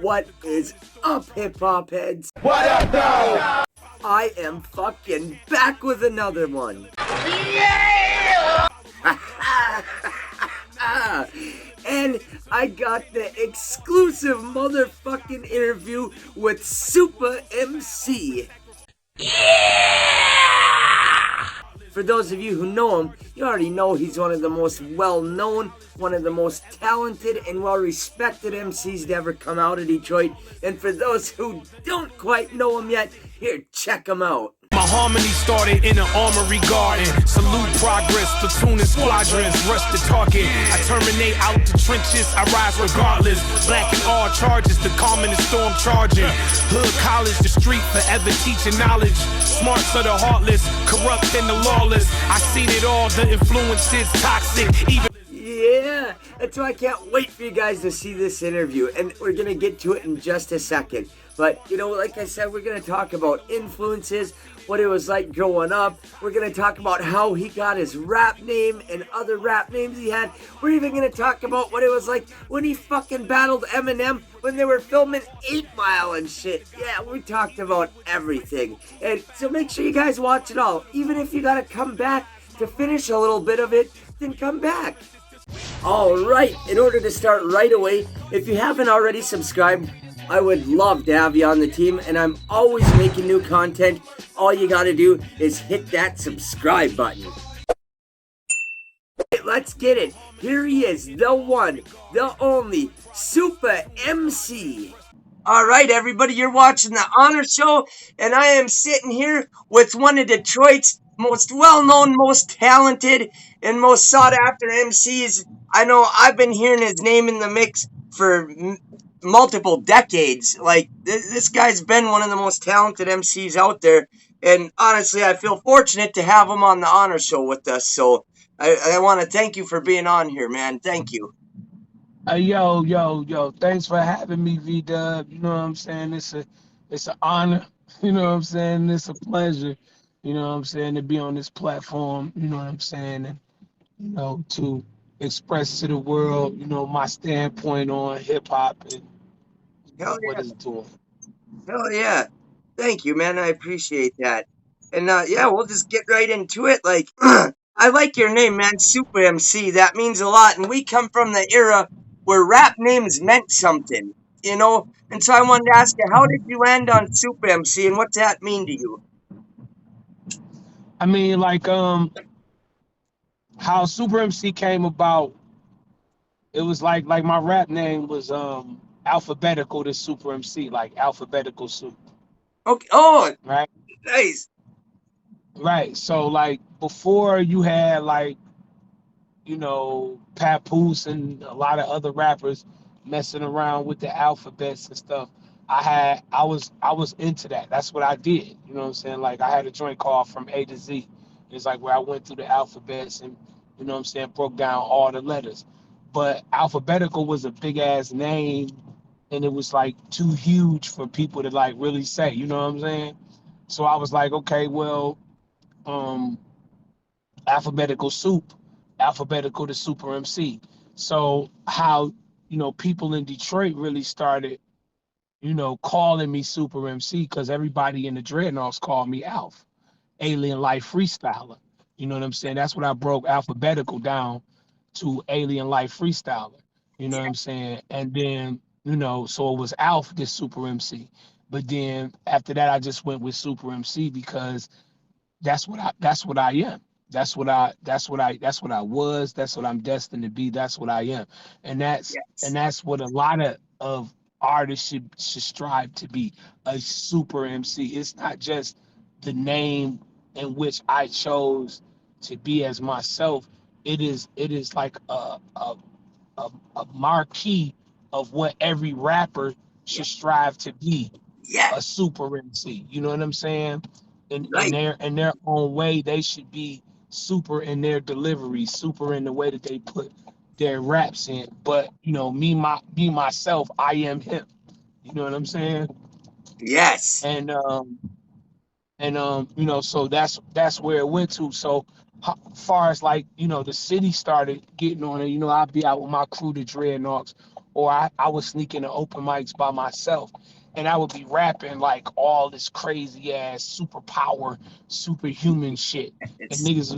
What is up, hip-hop heads? What up, though? I am fucking back with another one. Yeah! And I got the exclusive motherfucking interview with Supa Emcee. For those of you who know him, you already know he's one of the most well-known, one of the most talented and well-respected MCs to ever come out of Detroit. And for those who don't quite know him yet, here, check him out. My harmony started in an armory garden. Salute progress, platoon and squadrons rush the target. I terminate out the trenches, I rise regardless. Black and all charges, the calm in the storm charging. Hood, college, the street, forever teaching knowledge. Smarts are the heartless, corrupt and the lawless. I seen it all, the influences toxic, even. Yeah, that's why I can't wait for you guys to see this interview, and we're gonna get to it in just a second. But, you know, like I said, we're gonna talk about influences, what it was like growing up. We're gonna talk about how he got his rap name and other rap names he had. We're even gonna talk about what it was like when he fucking battled Eminem when they were filming 8 Mile and shit. Yeah, we talked about everything. And so make sure you guys watch it all. Even if you gotta come back to finish a little bit of it, then come back. Alright, in order to start right away, if you haven't already subscribed, I would love to have you on the team, and I'm always making new content. All you gotta do is hit that subscribe button. Let's get it. Here he is, the one, the only, Supa Emcee. Alright everybody, you're watching the Honor Show, and I am sitting here with one of Detroit's most well-known, most talented, and most sought-after MCs. I know I've been hearing his name in the mix for multiple decades. Like, this guy's been one of the most talented MCs out there, and honestly, I feel fortunate to have him on the Honor Show with us, so I want to thank you for being on here, man. Thank you. Yo, thanks for having me, V-Dub. You know what I'm saying? It's an honor. You know what I'm saying? It's a pleasure, you know what I'm saying, to be on this platform, you know what I'm saying, and, you know, to express to the world, you know, my standpoint on hip-hop and what it's doing. Hell yeah. Thank you, man. I appreciate that. And, yeah, we'll just get right into it. Like, I like your name, man, Supa Emcee. That means a lot. And we come from the era where rap names meant something, you know? And so I wanted to ask you, how did you land on Supa Emcee, and what's that mean to you? I mean, like, how Supa Emcee came about, it was like my rap name was alphabetical to Supa Emcee, like alphabetical soup. Okay. Oh, right? Nice. Right. So, like, before you had, like, you know, Papoose and a lot of other rappers messing around with the alphabets and stuff, I was into that. That's what I did. You know what I'm saying? Like, I had a joint called From A to Z. It's like where I went through the alphabets and, you know what I'm saying, broke down all the letters. But alphabetical was a big ass name, and it was like too huge for people to like really say, you know what I'm saying? So I was like, okay, well, alphabetical soup, alphabetical to Supa Emcee. So how, you know, people in Detroit really started, you know, calling me Supa Emcee, because everybody in the Dreadnoughts called me Alf, Alien Life Freestyler. You know what I'm saying? That's what I broke alphabetical down to, Alien Life Freestyler. You know what I'm saying? And then, you know, so it was Alf, this Supa Emcee. But then after that, I just went with Supa Emcee because that's what I am. That's what I was. That's what I'm destined to be. That's what I am. And that's what a lot of artists should strive to be, a Supa Emcee. It's not just the name in which I chose to be as myself. It is like a marquee of what every rapper should strive to be, a Supa Emcee. You know what I'm saying? In their own way, they should be super in their delivery, super in the way that they put their raps in. But, you know, me myself, I am him. You know what I'm saying? Yes. And you know, so that's where it went to. So far as, like, you know, the city started getting on it, you know, I'd be out with my crew, the Dreadnoughts, or I would sneak into open mics by myself, and I would be rapping like all this crazy ass superpower, superhuman shit, and It's niggas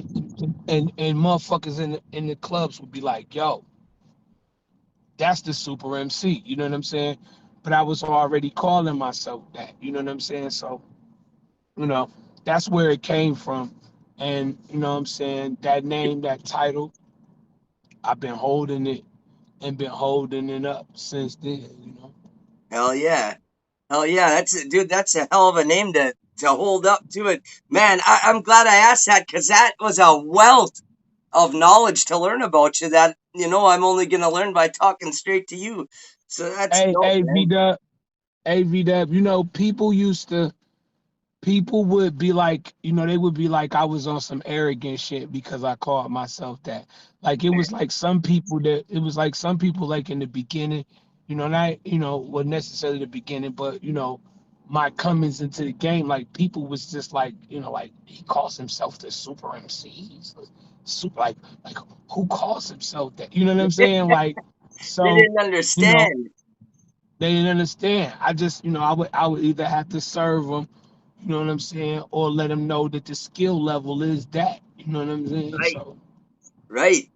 and motherfuckers in the clubs would be like, "Yo, that's the Super MC." You know what I'm saying? But I was already calling myself that. You know what I'm saying? So you know, that's where it came from, and you know what I'm saying, that name, that title, I've been holding it and been holding it up since then. You know. hell yeah. Hell yeah, dude. That's a hell of a name to hold up to it, man. I'm glad I asked that because that was a wealth of knowledge to learn about you. That I'm only gonna learn by talking straight to you. So that's Hey, dope, hey, V man. Dub, hey, V Dub, people would be like, they would be like I was on some arrogant shit because I called myself that. Like it was like some people like in the beginning, not, well necessarily the beginning, but my comings into the game, like people was just like, like he calls himself the Super MC. He's super like who calls himself that? You know what I'm saying? Like, They so, didn't you know, understand, they didn't understand. I just, I would either have to serve them, you know what I'm saying, or let them know that the skill level is that. You know what I'm saying? right? So Right.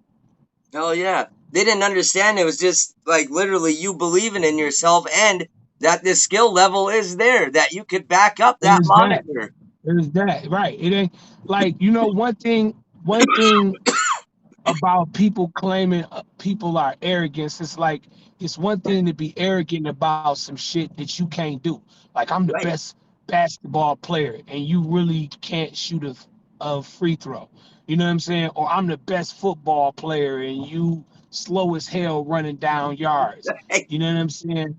Hell yeah. They didn't understand. It was just like literally you believing in yourself and that the skill level is there, that you could back up that there's that. moniker. There's that. Right. It ain't like, one thing about people claiming people are arrogant. It's like it's one thing to be arrogant about some shit that you can't do. Like I'm the Right. best basketball player and you really can't shoot a free throw. You know what I'm saying? Or I'm the best football player and you slow as hell running down yards. You know what I'm saying?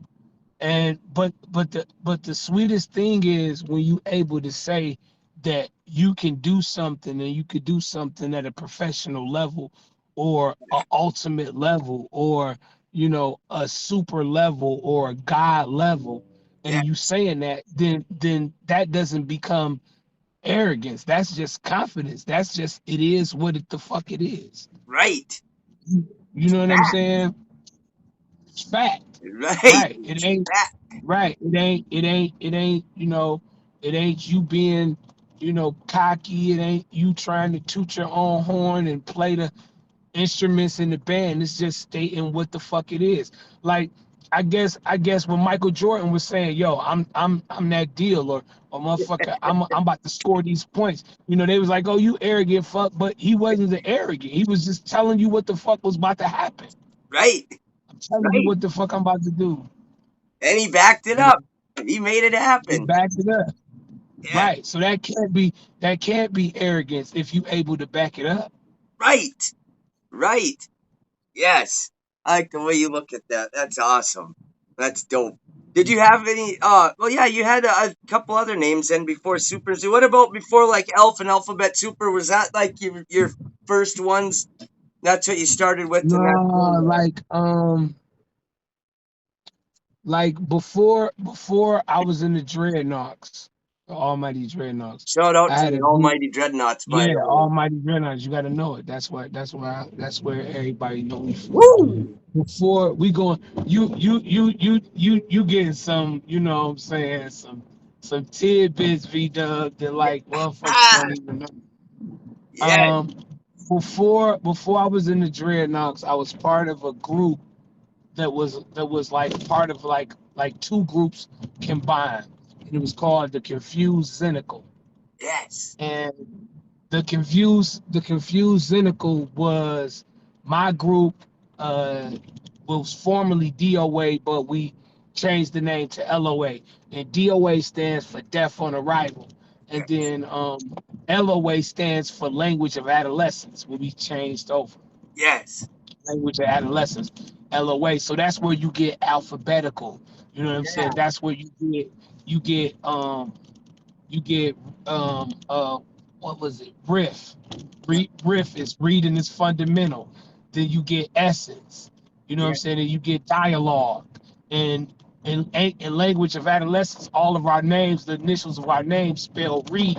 And but the sweetest thing is when you able to say that you can do something and you could do something at a professional level or a ultimate level or a super level or a god level, Yeah. and you saying that, then that doesn't become arrogance. That's just confidence. That's just, it is what the fuck it is. Right. You know what I'm saying? It's fact. Right. Right. It ain't. That- Right. It ain't, it ain't you being, cocky. It ain't you trying to toot your own horn and play the instruments in the band. It's just stating what the fuck it is. Like, I guess when Michael Jordan was saying, "Yo, I'm that deal," or motherfucker, I'm about to score these points. They was like, "Oh, you arrogant fuck," but he wasn't the arrogant. He was just telling you what the fuck was about to happen. Right. I'm telling you Right. what the fuck I'm about to do. And he backed it You know, up. He made it he happen. backed it up. Yeah. Right. So that can't be arrogance if you able to back it up. Right. Right. Yes. I like the way you look at that. That's awesome. That's dope. Did you have any well yeah, you had a couple other names then before Super Zoo. What about before like Elf and Alphabet Super? Was that like your first ones? That's what you started with and that's No, when like before I was in the Dreadnoughts, the Almighty Dreadnoughts. shout out I to had the a group. Almighty Dreadnoughts by Yeah, the way. Almighty Dreadnoughts. You got to know it. That's where everybody know me from. Woo! Before we going, you getting some, what I'm saying, some tidbits, V Dub, that like motherfuckers Ah, don't even know. yeah, Um, before I was in the Dreadnoughts, I was part of a group that was like part of like two groups combined. And it was called the Confused Cynical. yes, And the confused cynical was my group. Was formerly DOA, but we changed the name to LOA, and DOA stands for Death on Arrival, and yes, then LOA stands for Language of Adolescence, where we changed over yes, Language of Adolescence, LOA. So that's where you get alphabetical. You know what I'm saying? yeah, That's where you get what was it, riff is reading is fundamental. Then you get essence, you know what I'm yeah. saying, and you get dialogue. And in Language of Adolescence, all of our names, the initials of our names spell read,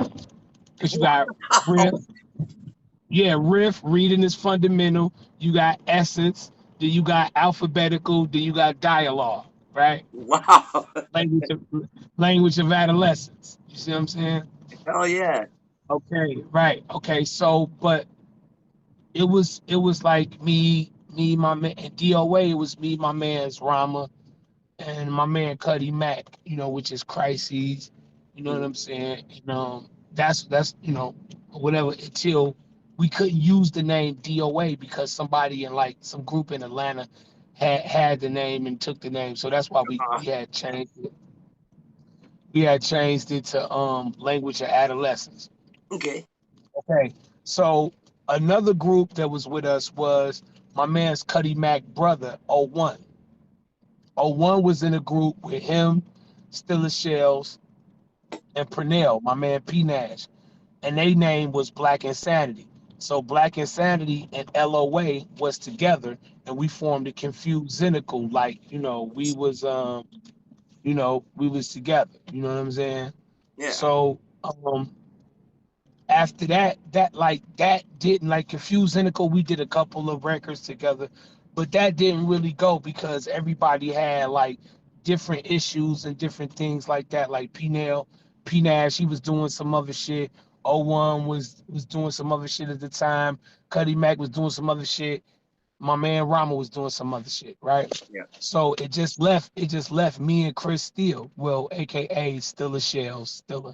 because you got riff. Wow. Yeah, riff, reading is fundamental. You got essence, then you got alphabetical, then you got dialogue, right? Wow. Language of language of adolescence. You see what I'm saying? Hell yeah. Okay, right. Okay, so but it was like me, my man, and DOA. It was me, my man's Rama, and my man Cuddy Mack. Which is Crises. You know what I'm saying? And that's whatever until we couldn't use the name DOA because somebody in like some group in Atlanta had the name and took the name. So that's why we Uh, we had changed it. We had changed it to language of adolescence. okay. Okay. So another group that was with us was my man's Cuddy Mack brother, O1. O1 was in a group with him, Stilla Shells, and Pernell, my man P Nash. And their name was Black Insanity. So Black Insanity and LOA was together and we formed a confused cynical, like, we was together. You know what I'm saying? Yeah. So after that didn't like Confused Cynical. We did a couple of records together, but that didn't really go because everybody had like different issues and different things like that. Like P Nash, he was doing some other shit. O1 was doing some other shit at the time. Cuddy Mack was doing some other shit. My man Rama was doing some other shit, right? Yeah. So it just left me and Chris Steele, well, aka Stilla Shells, Stilla.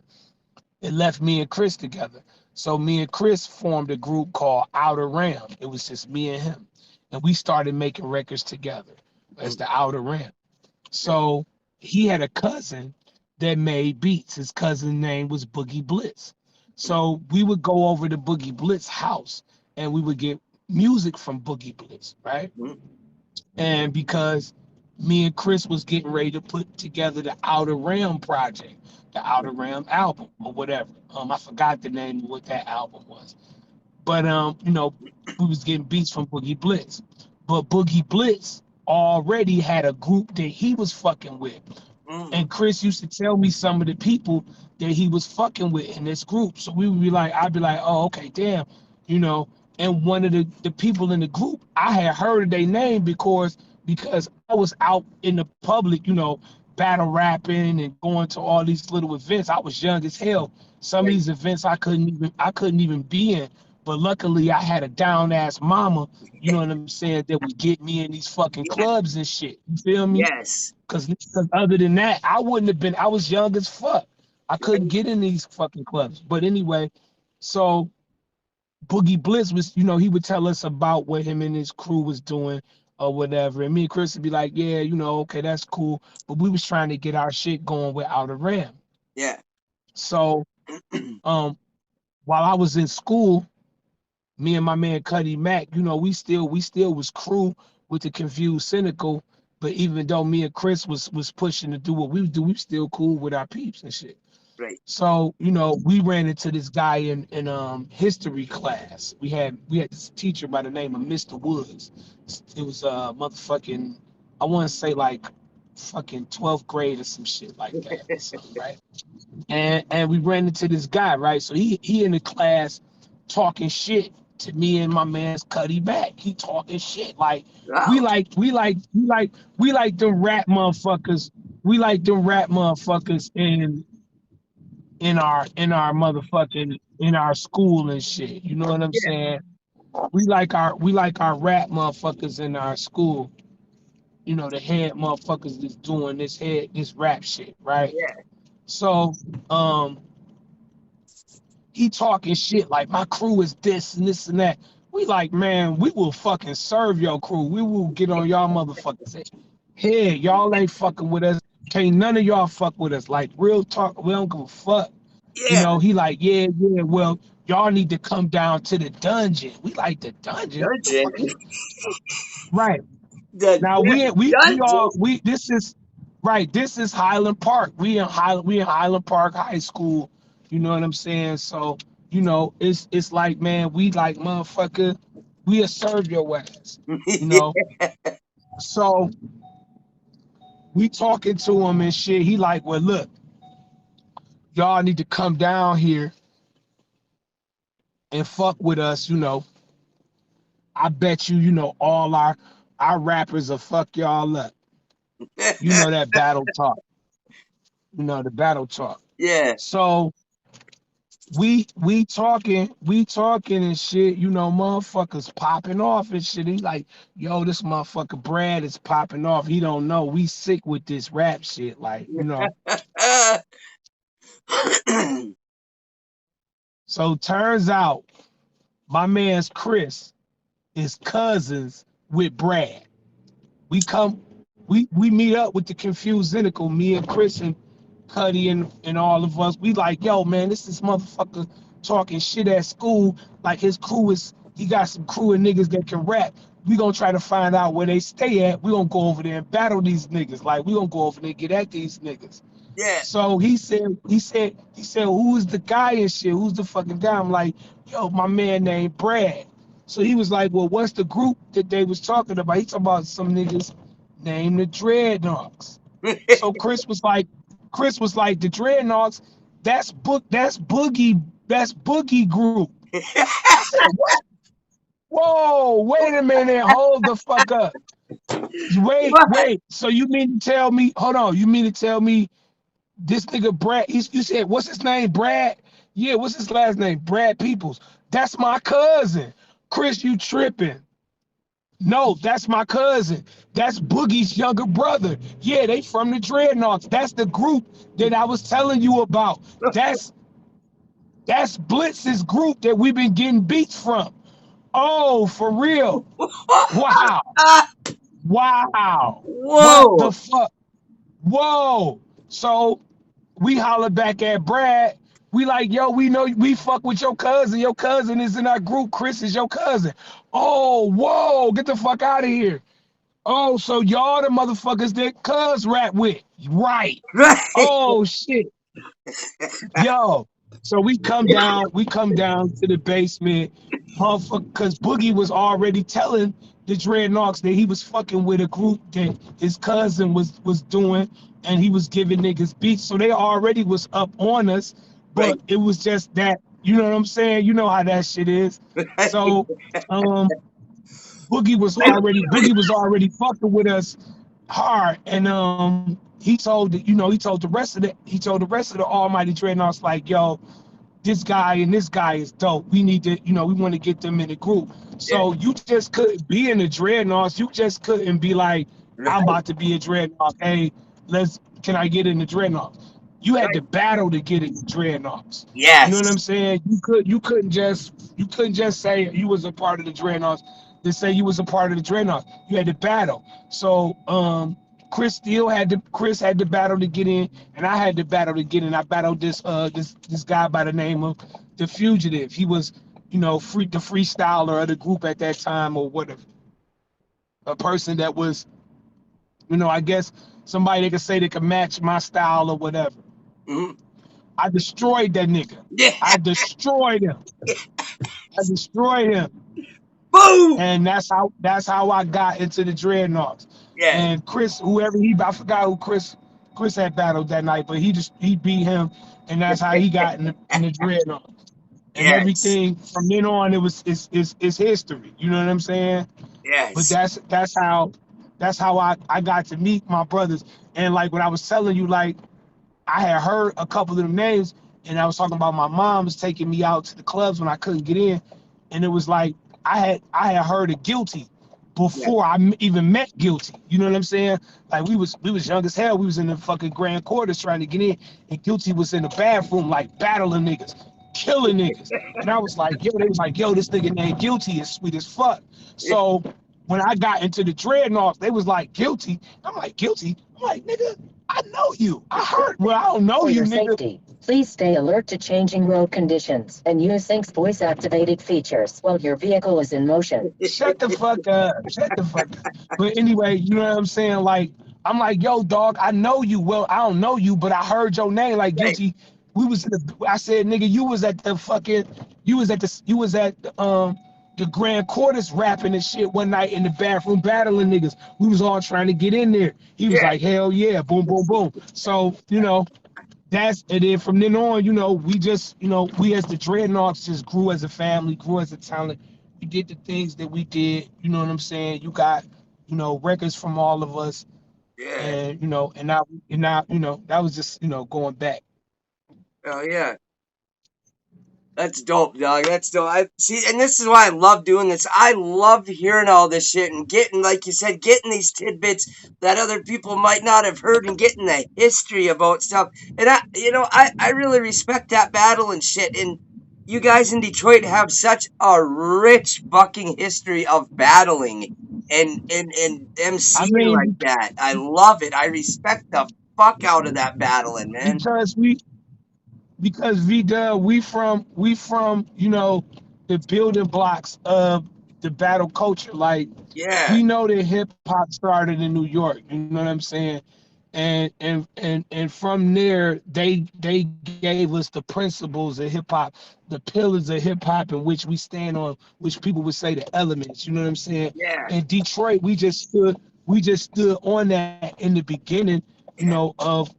It left me and Chris together. So me and Chris formed a group called Outer Ram. It was just me and him. And we started making records together as the Outer Ram. So he had a cousin that made beats. His cousin's name was Boogie Blitz. So we would go over to Boogie Blitz's house and we would get music from Boogie Blitz, right? Mhm. And because me and Chris was getting ready to put together the Outer Ram project, the Outer Ram album or whatever. I forgot the name of what that album was. But we was getting beats from Boogie Blitz. But Boogie Blitz already had a group that he was fucking with. And Chris used to tell me some of the people that he was fucking with in this group. So we would be like, I'd be like, oh, okay, damn, And one of the people in the group, I had heard of their name because I was out in the public, battle rapping and going to all these little events. I was young as hell. Some of these events I couldn't even be in. But luckily I had a down ass mama, you know what I'm saying, that would get me in these fucking clubs and shit. You feel me? Yes. Cause other than that, I wouldn't have been. I was young as fuck. I couldn't get in these fucking clubs. But anyway, so Boogie Blitz was, he would tell us about what him and his crew was doing or whatever. And me and Chris would be like, yeah, okay, that's cool. But we was trying to get our shit going with Outer Ram. Yeah. So while I was in school, me and my man Cuddy Mack, we still was crew with the Confused Cynical. But even though me and Chris was pushing to do what we do, we still cool with our peeps and shit. Right. So, we ran into this guy in history class. We had this teacher by the name of Mr. Woods. It was motherfucking, I want to say like fucking 12th grade or some shit like that, something, right? And we ran into this guy, right? So he in the class talking shit to me and my man's Cuddy Mack. He talking shit like Wow. we like them rap motherfuckers. We like them rap motherfuckers in our motherfucking in our school and shit. You know what I'm saying? We like our rap motherfuckers in our school. The head motherfuckers that's doing this rap shit, right? Yeah. So he talking shit like my crew is this and this and that. We like, man, we will fucking serve your crew. We will get on y'all motherfuckers head. Y'all ain't fucking with us. Can't none of y'all fuck with us. Like, real talk, we don't give a fuck. Yeah. He like, yeah, well, y'all need to come down to the dungeon. We like the dungeon. Dungeon. Right. Now this is Highland Park. We in Highland Park High School. You know what I'm saying? So, it's like, man, we like, motherfucker, we'll serve your ass. So we talking to him and shit. He like, well, look, y'all need to come down here and fuck with us, I bet you, all our rappers will fuck y'all up. You know that battle talk. You know the battle talk. Yeah. So we talking and shit, you know, motherfuckers popping off and shit. He like, yo, this motherfucker Brad is popping off. He don't know we sick with this rap shit, like, you know. So turns out my man's Chris is cousins with Brad. We meet up with the Confused Cynical, me and Chris and Cuddy and all of us. We like, yo, man, this motherfucker talking shit at school. Like his crew he got some crew of niggas that can rap. We gonna try to find out where they stay at. We gonna go over there and battle these niggas. Like we gonna go over there and get at these niggas. Yeah. So he said, who's the guy and shit? Who's the fucking guy? I'm like, yo, my man named Brad. So he was like, well, what's the group that they was talking about? He talking about some niggas named the Dreadnoughts. So Chris was like, the Dreadnoughts, that's Boogie group. I said, what? Whoa, wait a minute, hold the fuck up. Wait. So you mean to tell me, hold on, you mean to tell me this nigga Brad, you said, what's his name, Brad? Yeah, what's his last name? Brad Peoples. That's my cousin. Chris, you tripping. No, that's my cousin. That's Boogie's younger brother. Yeah, they from the Dreadnoughts. That's the group that I was telling you about. That's Blitz's group that we've been getting beats from. Oh, for real. Wow. Wow. Whoa. What the fuck? Whoa. So we holler back at Brad. We like, yo, we know we fuck with your cousin. Your cousin is in our group. Chris is your cousin. Oh, whoa, get the fuck out of here. Oh, so y'all the motherfuckers that cuz rap with. Right. Right. Oh shit. Yo. So we come down to the basement, because Boogie was already telling the Dreadnoughts that he was fucking with a group that his cousin was doing, and he was giving niggas beats. So they already was up on us, but Right. it was just that, you know what I'm saying? You know how that shit is. So Boogie was already fucking with us hard, and he told the rest of the Almighty Dreadnoughts, like, yo, this guy and this guy is dope. We need to, we want to get them in the group. So you just couldn't be in the Dreadnoughts. You just couldn't be like, I'm about to be a Dreadnought. Hey, can I get in the Dreadnoughts? You had to battle to get in the Dreadnoughts. Yes. You know what I'm saying? You couldn't just say you was a part of the Dreadnoughts to say you was a part of the Dreadnoughts. You had to battle. So Chris had to battle to get in, and I had to battle to get in. I battled this guy by the name of The Fugitive. He was, the freestyler of the group at that time, or whatever. A person that was, I guess somebody they could say they could match my style or whatever. Mm-hmm. I destroyed that nigga. Yeah. I destroyed him. Boom. And that's how I got into the Dreadnoughts. Yeah. And Chris, I forgot who Chris had battled that night, but he beat him, and that's how he got in the Dreadnoughts. And everything from then on, it's history. You know what I'm saying? Yes. But that's how I got to meet my brothers. And like what I was telling you, like I had heard a couple of them names, and I was talking about my mom was taking me out to the clubs when I couldn't get in, and it was like I had heard of Guilty before I even met Guilty. You know what I'm saying? Like we was young as hell. We was in the fucking grand quarters trying to get in, and Guilty was in the bathroom like battling niggas, killing niggas. And I was like, they was like, yo, this nigga named Guilty is sweet as fuck. So when I got into the Dreadnoughts, they was like, Guilty. I'm like, Guilty? I'm like, nigga, I know you. I heard. Well, I don't know For you, your nigga. safety, please stay alert to changing road conditions and use Sync's voice-activated features while your vehicle is in motion. Shut the fuck up. But anyway, you know what I'm saying? Like, I'm like, yo, dog, I know you. Well, I don't know you, but I heard your name. Like, Guilty. I said, nigga, you was at the grand quarters rapping and shit one night in the bathroom battling niggas. We was all trying to get in there. He was like, hell yeah, boom, boom, boom. So, and then from then on, we just, we as the Dreadnoughts just grew as a family, grew as a talent. We did the things that we did, you know what I'm saying? You got records from all of us, Yeah. and now that was just going back. Oh yeah. That's dope, dog. That's dope. I see, and this is why I love doing this. I love hearing all this shit and getting, like you said, getting these tidbits that other people might not have heard and getting the history about stuff. And I really respect that battle and shit. And you guys in Detroit have such a rich fucking history of battling and I MCing like mean, that. I love it. I respect the fuck out of that battling, man. because we because V-Dub, we from the building blocks of the battle culture. Like, Yeah, we know that hip hop started in New York. You know what I'm saying? And from there, they gave us the principles of hip hop, the pillars of hip hop in which we stand on, which people would say the elements. You know what I'm saying? yeah, In Detroit, we just stood on that in the beginning. yeah. Of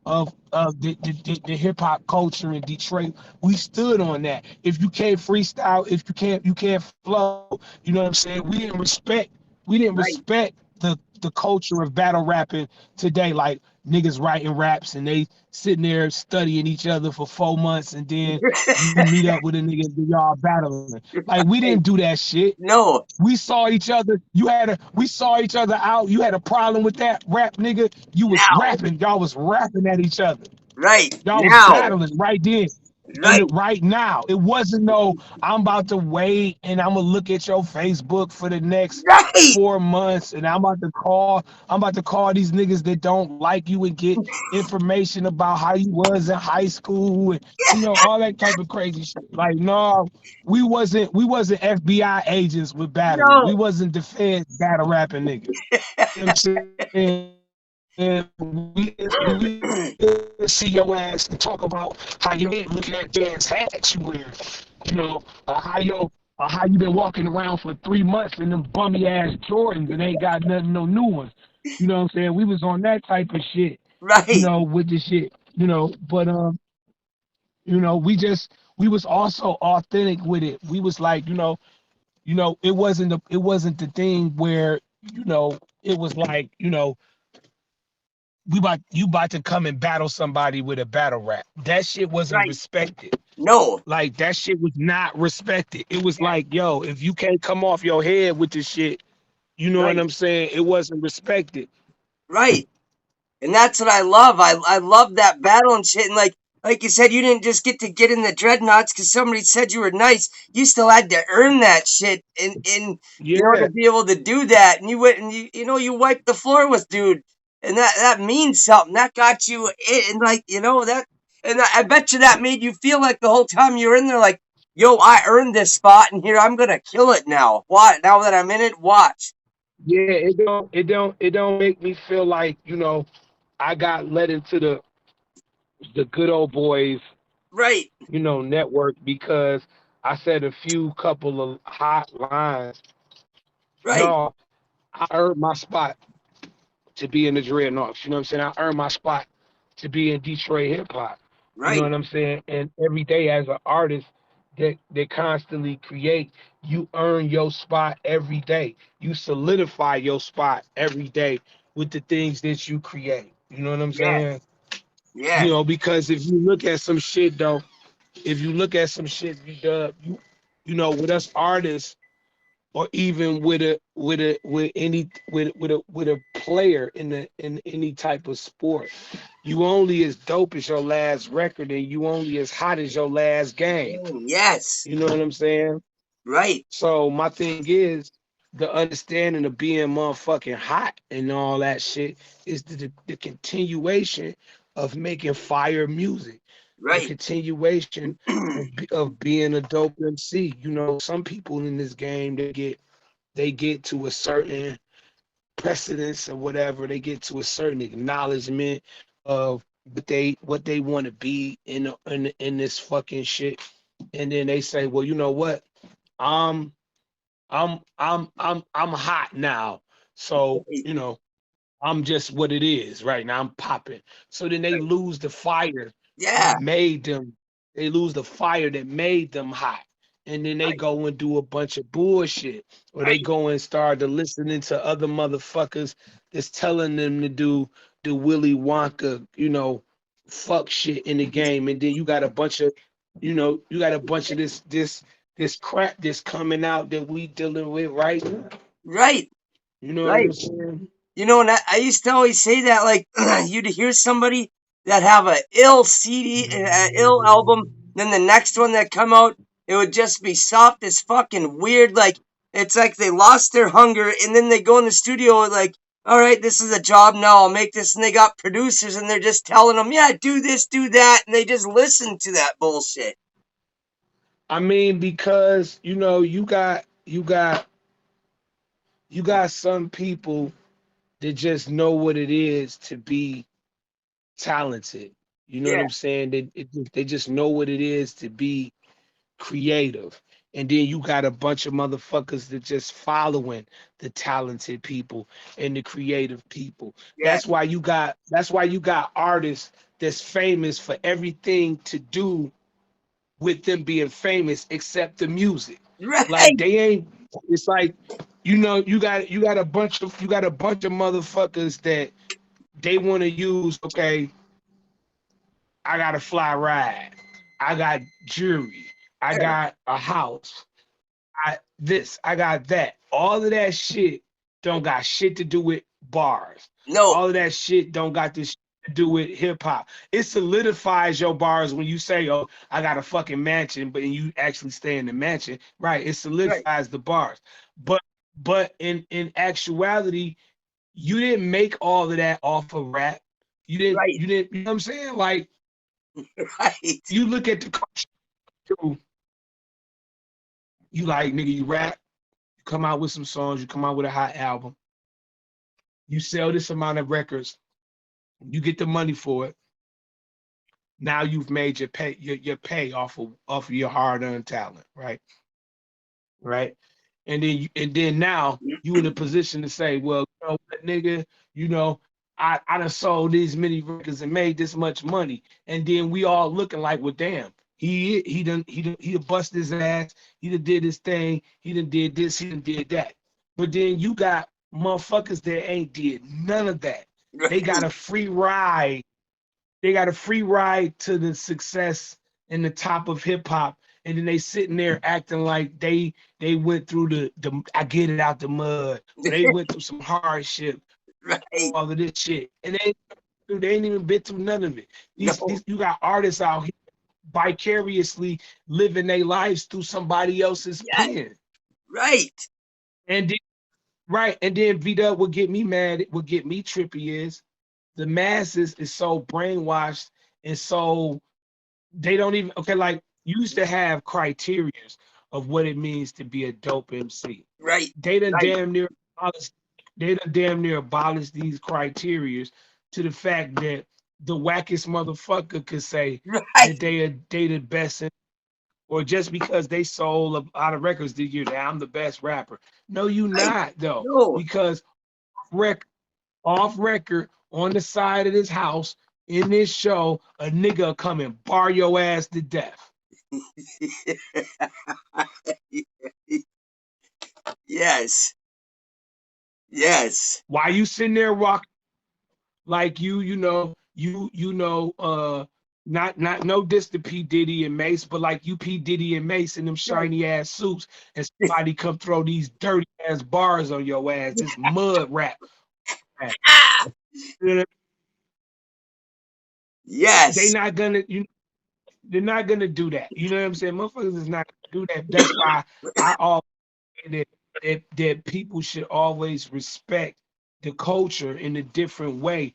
the hip hop culture in Detroit. We stood on that. If you can't freestyle, if you can't flow, you know what I'm saying? We didn't Right. respect the culture of battle rapping today. Like, niggas writing raps and they sitting there studying each other for 4 months, and then you meet up with a nigga and y'all battling. Like, we Hey, didn't do that shit. no, We saw each other. We saw each other out. You had a problem with that rap, nigga. You was now, rapping. Y'all was rapping at each other. right, Y'all was now, battling right then. And right, right now, it wasn't no, I'm about to wait and I'm gonna look at your Facebook for the next right, 4 months, and I'm about to call these niggas that don't like you and get information about how you was in high school, and all that type of crazy shit. Like, no, we wasn't FBI agents with battling. We no, wasn't the feds battle rapping niggas. You know what I'm saying? And we see your ass and talk about how you ain't looking at Dan's hat you wear, how you been walking around for 3 months in them bummy ass Jordans and ain't got nothing, no new ones. You know what I'm saying? We was on that type of shit, right, with the shit, but we was also authentic with it. We was like, it wasn't the thing where, it was like, you about to come and battle somebody with a battle rap. That shit wasn't right, respected. no, Like, that shit was not respected. It was yeah, like, yo, if you can't come off your head with this shit, you know what right, I'm saying? It wasn't respected. right. And that's what I love. I love that battle and shit. And like you said, you didn't just get in the dreadnoughts because somebody said you were nice. You still had to earn that shit in to Yeah, be able to do that. And you went and you wiped the floor with dude, and that means something. That got you in, and that. And I bet you that made you feel like the whole time you were in there, like, yo, I earned this spot, and here I'm gonna kill it now. What? Now that I'm in it, watch. yeah. It don't make me feel like, I got let into the good old boys, Right, network, because I said a few couple of hot lines. right, No, I earned my spot to be in the Dreadnoughts. You know what I'm saying? I earned my spot to be in Detroit hip hop. You know right. what I'm saying? And every day as an artist that constantly create, you earn your spot every day. You solidify your spot every day with the things that you create. You know what I'm Yeah, saying? yeah. Because if you look at some shit though, if you look at some shit, with us artists, or even with a player in any type of sport, you only as dope as your last record, and you only as hot as your last game. Yes. You know what I'm saying? Right. So my thing is, the understanding of being motherfucking hot and all that shit is the continuation of making fire music, the Right. continuation of being a dope MC. Some people in this game, they get to a certain precedence or whatever. They get to a certain acknowledgement of what they want to be in this fucking shit, and then they say, well, you know what? I'm I'm hot now, so Right. I'm just what it is right now. I'm popping. So then they Right. lose the fire that Yeah. made them. They lose the fire that made them hot, and then they go and do a bunch of bullshit, or they go and start to listening to other motherfuckers that's telling them to do the Willy Wonka, fuck shit in the game, and then you got a bunch of, this crap that's coming out that we dealing with right now. Right. You know what Right. I'm saying? And I used to always say that, like, you'd hear somebody that have a ill CD, an ill album, then the next one that come out, it would just be soft as fucking weird. Like, it's like they lost their hunger, and then they go in the studio and like, all right, this is a job now, I'll make this, and they got producers, and they're just telling them, yeah, do this, do that, and they just listen to that bullshit. I mean, because you got some people that just know what it is to be talented. You know what Yeah, I'm saying? They just know what it is to be creative. And then you got a bunch of motherfuckers that just following the talented people and the creative people. yeah, That's why you got artists that's famous for everything to do with them being famous except the music. Like right, they ain't it's like you got a bunch of motherfuckers that they want to use. Okay, I got a fly ride, I got jewelry, I got a house, I got that. All of that shit don't got shit to do with bars. no, All of that shit don't got this shit to do with hip hop. It solidifies your bars when you say, "Oh, I got a fucking mansion," but you actually stay in the mansion, right? It right, solidifies the bars. But in actuality, you didn't make all of that off of rap. You didn't. right, You didn't. You know what I'm saying? Like right, you look at the culture, you like nigga, you rap, you come out with some songs, you come out with a hot album, you sell this amount of records, you get the money for it. Now you've made your pay off of your hard-earned talent, right? Right. And then now you in a position to say, well, you know what, nigga, you know, I done sold these many records and made this much money. And then we all looking like, well, damn, he done bust his ass, he done did his thing, he done did this, he done did that. But then you got motherfuckers that ain't did none of that. They got right, a free ride. They got a free ride to the success and the top of hip hop, and then they sitting there acting like they went through the I get it out the mud, or they went through some hardship, right, all of this shit, and they ain't even been through none of it. These no, you got artists out here vicariously living their lives through somebody else's yeah, pen, right, and then, right, and then Vida would get me mad, would get me trippy is the masses is so brainwashed and so they don't even okay, like you used to have criterias of what it means to be a dope MC. right, They done right, damn near abolished, they done damn near abolished these criterias to the fact that the wackest motherfucker could say that right, they the best or just because they sold a lot of records this year, that I'm the best rapper. No, you right, not though, no, because rec- off record on the side of this house in this show, a nigga come and bar your ass to death. yes, yes, Why you sitting there rocking like you know, not no diss to P. Diddy and Mace, but like you P. Diddy and Mace in them right, shiny ass suits, and somebody come throw these dirty ass bars on your ass, this mud rap. ah, They yes, not gonna they're not gonna do that. You know what I'm saying? Motherfuckers is not gonna do that. That's why I always say that people should always respect the culture in a different way.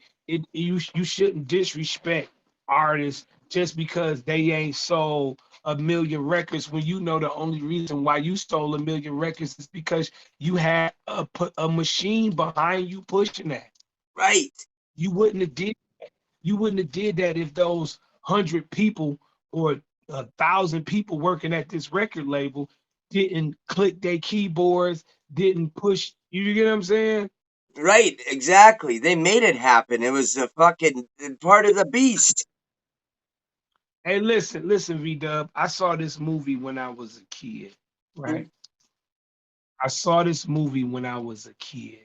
You shouldn't disrespect artists just because they ain't sold a million records when you know the only reason why you sold a million records is because you had a machine behind you pushing that. right, You wouldn't have did you wouldn't have did that if those 100 people or 1,000 people working at this record label didn't click their keyboards, didn't push. You get what I'm saying? right, exactly. They made it happen. It was a fucking part of the beast. Hey, listen, V-Dub. I saw this movie when I was a kid, right? I saw this movie when I was a kid.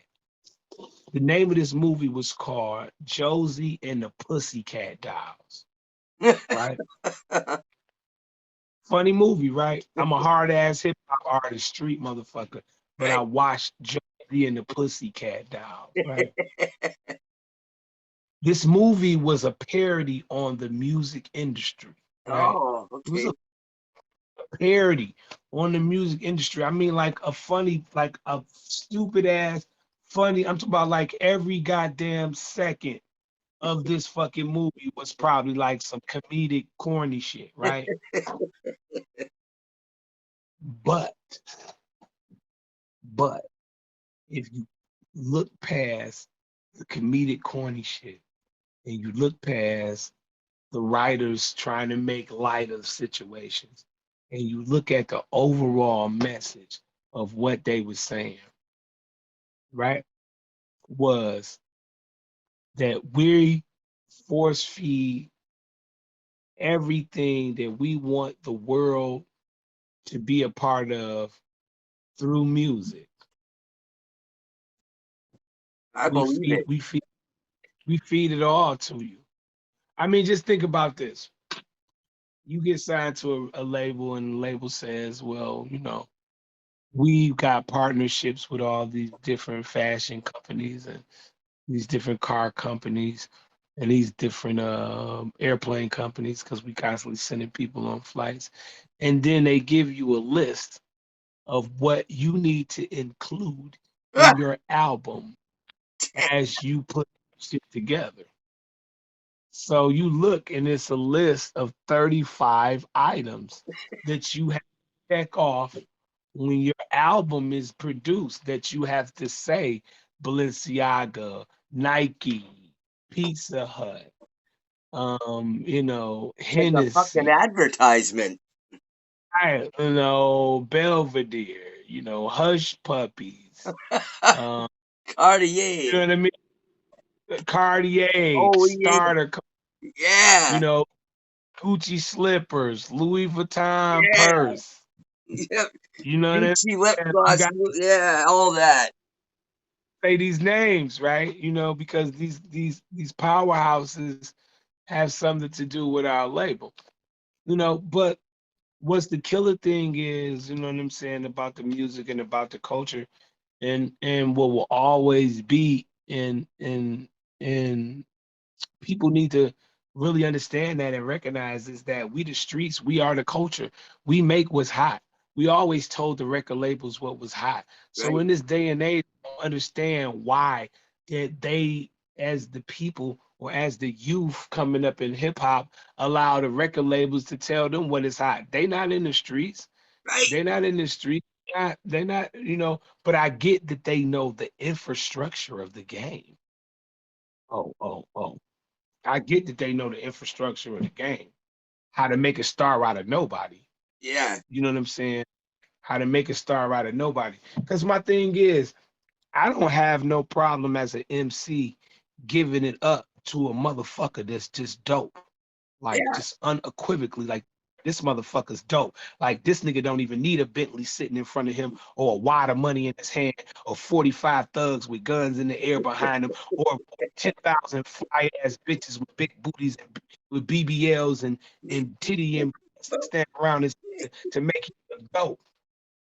The name of this movie was called Josie and the Pussycat Dolls, right? Funny movie, right? I'm a hard ass hip hop artist, street motherfucker, but I Right. watched Josie and the Pussycat Dolls, right? This movie was a parody on the music industry, right? Oh, It was okay. a parody on the music industry. I mean, like a funny, like a stupid ass funny. I'm talking about like every goddamn second of this fucking movie was probably like some comedic, corny shit, right? But, but if you look past the comedic, corny shit and you look past the writers trying to make light of situations and you look at the overall message of what they were saying, right? Was that we force feed everything that we want the world to be a part of through music. I We believe feed, it. we feed, we feed it all to you. I mean, just think about this. You get signed to a label, and the label says, well, we've got partnerships with all these different fashion companies and these different car companies and these different airplane companies because we constantly sending people on flights. And then they give you a list of what you need to include in your album as you put shit together. So you look and it's a list of 35 items that you have to check off when your album is produced that you have to say Balenciaga, Nike, Pizza Hut, Like a fucking Hennessy, advertisement. Belvedere, Hush Puppies, um, you know Cartier. what I mean? Cartier, Oh yeah. Starter, you Yeah. know, Gucci slippers, Louis Vuitton Yeah. purse. Yep. You know what I Gucci lip mean? You gloss. got to Yeah, all that. say these names, right? Because these powerhouses have something to do with our label. But what's the killer thing is, you know what I'm saying, about the music and about the culture and what will always be in people need to really understand that and recognize is that we the streets, we are the culture. We make what's hot. We always told the record labels what was hot. So Right. in this day and age, I don't understand why that they, as the people or as the youth coming up in hip hop, allow the record labels to tell them what is hot. They not in the streets. Right. They're not in the street. They're not, but I get that they know the infrastructure of the game. Oh. I get that they know the infrastructure of the game, how to make a star out of nobody. Yeah. You know what I'm saying? How to make a star out of nobody. Because my thing is, I don't have no problem as an MC giving it up to a motherfucker that's just dope. Like Yeah. just unequivocally, like this motherfucker's dope. Like this nigga don't even need a Bentley sitting in front of him or a wad of money in his hand or 45 thugs with guns in the air behind him or 10,000 fly ass bitches with big booties and with BBLs and titty and stand around his to make him look dope.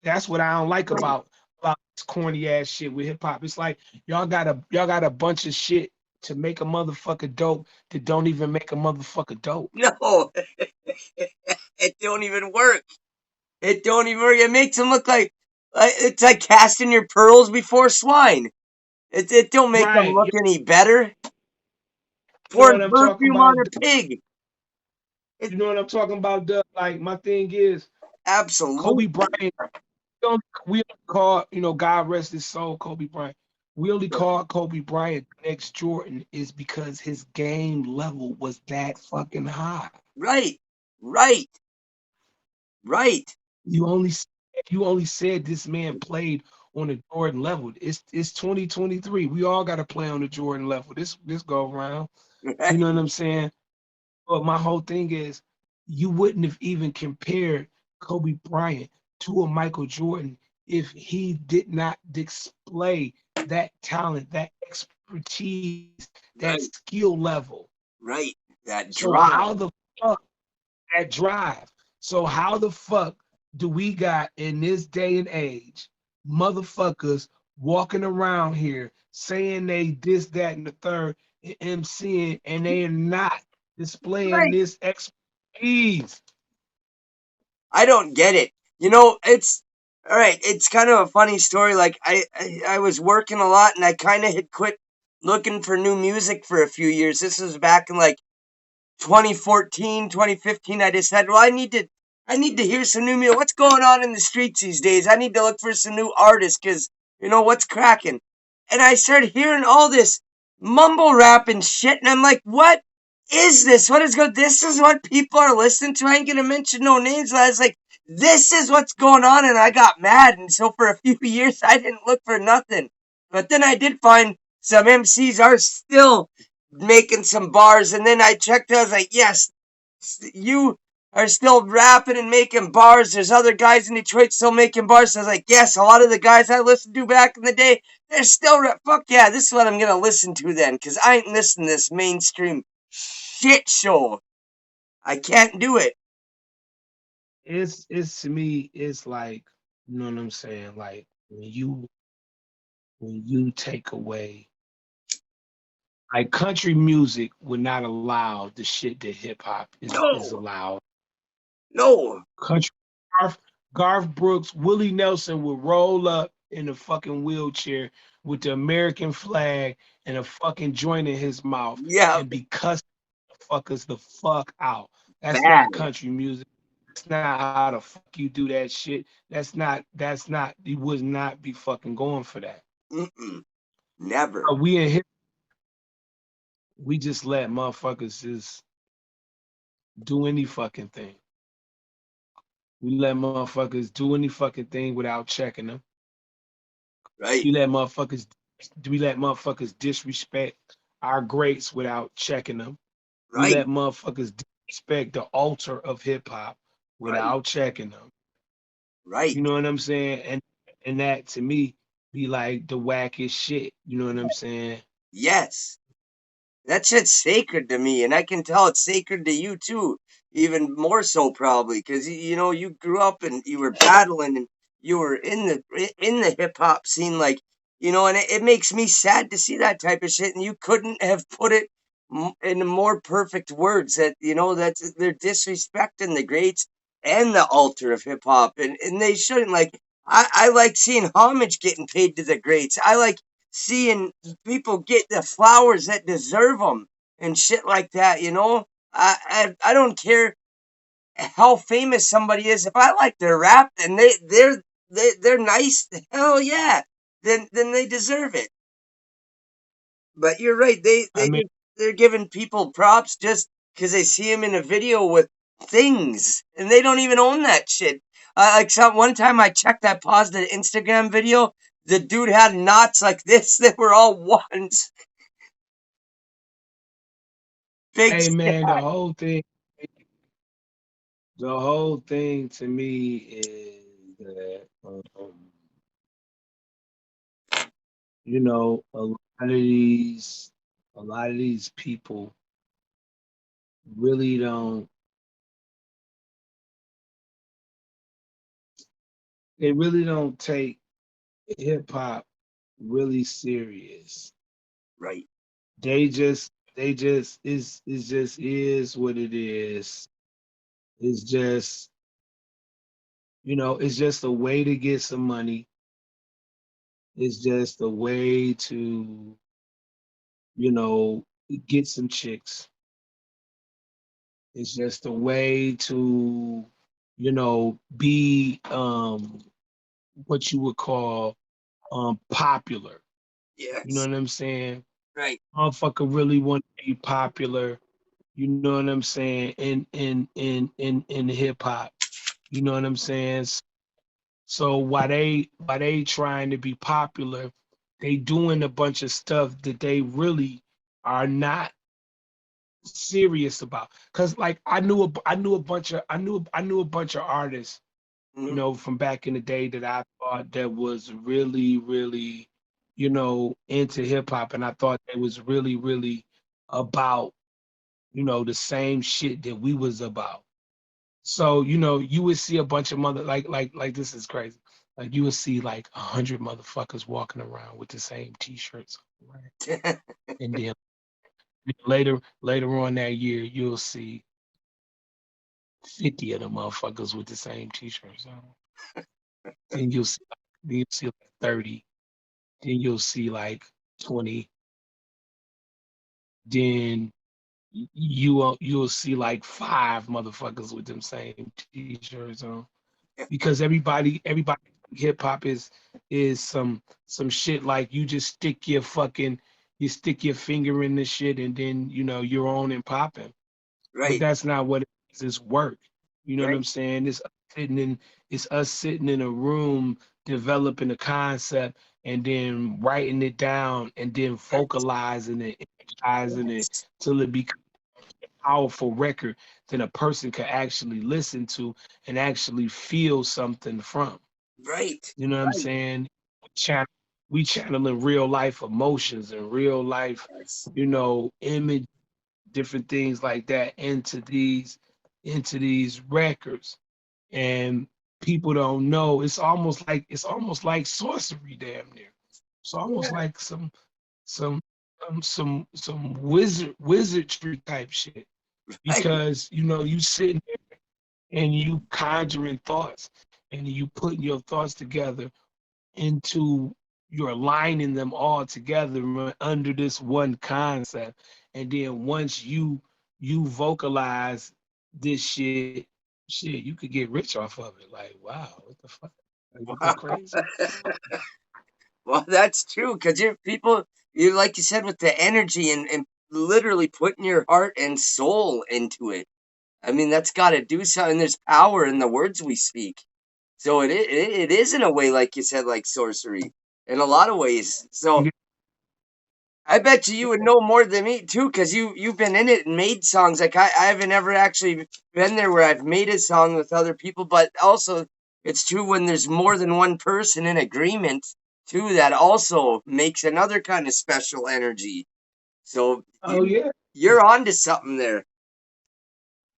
That's what I don't like about this corny ass shit with hip hop. It's like y'all got a bunch of shit to make a motherfucker dope that don't even make a motherfucker dope. No, it don't even work. It don't even work. It makes them look like it's like casting your pearls before swine. It don't make them Right. look any better. You know Pouring what I'm talking perfume about? on a pig. You It know what I'm talking about, Doug? Like my thing is Kobe absolutely Bryant. We only call, God rest his soul, Kobe Bryant. We only call Kobe Bryant the next Jordan is because his game level was that fucking high. right, right, right. You only you only said this man played on a Jordan level. It's 2023. We all got to play on the Jordan level. This go around. You know what I'm saying? But my whole thing is you wouldn't have even compared Kobe Bryant to a Michael Jordan if he did not display that talent, that expertise, that Right, skill level. right. That So drive. how the fuck that drive? So how the fuck do we got in this day and age motherfuckers walking around here saying they this, that, and the third and MCing and they are not displaying Right. this expertise? I don't get it. You know, it's all right. It's kind of a funny story. Like I was working a lot, and I kind of had quit looking for new music for a few years. This was back in like 2014, 2015. I decided, well, I need to hear some new music. What's going on in the streets these days? I need to look for some new artists because what's cracking. And I started hearing all this mumble rap and shit, and I'm like, what is this? What is going? This is what people are listening to. I ain't gonna mention no names, but I was like, this is what's going on, and I got mad. And so for a few years, I didn't look for nothing. But then I did find some MCs are still making some bars, and then I checked. I was like, yes, you are still rapping and making bars. There's other guys in Detroit still making bars. So I was like, yes, a lot of the guys I listened to back in the day, they're still fuck yeah, this is what I'm gonna listen to then, because I ain't listening to this mainstream shit show. I can't do it. It's to me, it's like, you know what I'm saying? Like when you take away, like, country music would not allow the shit that hip hop is No, allowed. no, Country Garth, Garth Brooks, Willie Nelson would roll up in a fucking wheelchair with the American flag and a fucking joint in his mouth yeah, and be cussing fuckers the fuck out. That's bad. not country music. That's not how the fuck you do that shit. That's not, you would not be fucking going for that. Mm-mm, never. But we in here, we just let motherfuckers just do any fucking thing. We let motherfuckers do any fucking thing without checking them. Right, We let motherfuckers disrespect our greats without checking them. We right, let motherfuckers disrespect the altar of hip hop right, without checking them. right. You know what I'm saying? And that to me be like the wackest shit. You know what I'm saying? Yes. That shit's sacred to me, and I can tell it's sacred to you too, even more so probably, because you grew up and you were battling and you were in the hip hop scene, like and it makes me sad to see that type of shit, and you couldn't have put it in more perfect words that that's they're disrespecting the greats and the altar of hip hop, and they shouldn't like. I like seeing homage getting paid to the greats. I like seeing people get the flowers that deserve them and shit like that. I don't care how famous somebody is. If I like their rap and they're nice, hell yeah, then they deserve it. But you're right. They I they mean, just, they're giving people props just because they see them in a video with things, and they don't even own that shit. Like one time I checked, I paused an Instagram video. The dude had knots like this that were all ones. Big hey man, sad. the whole thing to me is that a lot of these people really don't they really don't take hip hop really serious. Right. They just it just is what it is. It's just, it's just a way to get some money. It's just a way to, you know, get some chicks. It's just a way to, be what you would call popular. You know Yes. what I'm saying? Right. Motherfucker really want to be popular. You know what I'm saying? In hip hop. You know what I'm saying? So why they trying to be popular, they doing a bunch of stuff that they really are not serious about. Cause like I knew a bunch of I knew a bunch of artists, you Mhm. know, from back in the day that I thought that was really, really, you know, into hip hop, and I thought it was really, really about, you know, the same shit that we was about. So, you know, you would see a bunch of like this is crazy. Like you would see like 100 motherfuckers walking around with the same t-shirts, right? And then later on that year, you'll see 50 of them motherfuckers with the same t-shirts on. Then you'll see like 30. Then you'll see like 20. Then you'll see like five motherfuckers with them same t-shirts on. Because everybody hip hop is some shit like you just you stick your finger in the shit and then you know you're on and popping. But Right, that's not what it is. It's work. You know what I'm right, saying? It's us sitting in a room developing a concept and then writing it down and then vocalizing it, energizing it till it becomes a powerful record that a person can actually listen to and actually feel something from. right, You know what I'm right. saying? Chan- we channeling real life emotions and real life, Yes. you know, image different things like that into these records, and people don't know. It's almost like sorcery, damn near. It's almost Yeah, like some some wizardry type shit, right, because you know you sitting there and you conjuring thoughts and you putting your thoughts together into you're aligning them all together under this one concept, and then once you vocalize this shit, you could get rich off of it. Like, wow, what the fuck, like, is that crazy? well, that's true because you people, you like you said, with the energy and literally putting your heart and soul into it. I mean, that's got to do something. There's power in the words we speak. So it is in a way, like you said, like sorcery in a lot of ways. So Yeah, I bet you would know more than me too, because you've been in it and made songs. Like I haven't ever actually been there where I've made a song with other people, but also it's true when there's more than one person in agreement too, that also makes another kind of special energy. So oh yeah, you're onto something there.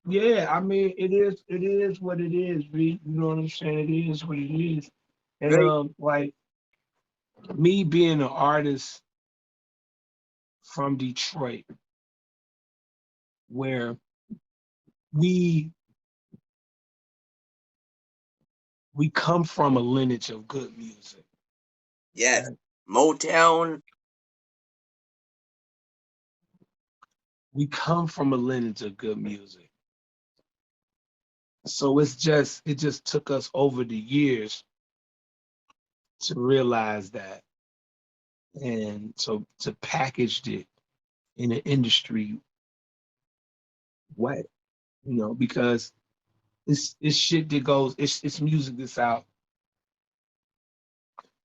yeah, I mean it is what it is, B. You know what I'm saying? It is what it is. And Right. like me being an artist from Detroit, where we we come from a lineage of good music, Yes. right? Motown. We come from a lineage of good music. So it just took us over the years to realize that, and so to package it in an industry way, you know, because it's shit that goes, it's music that's out,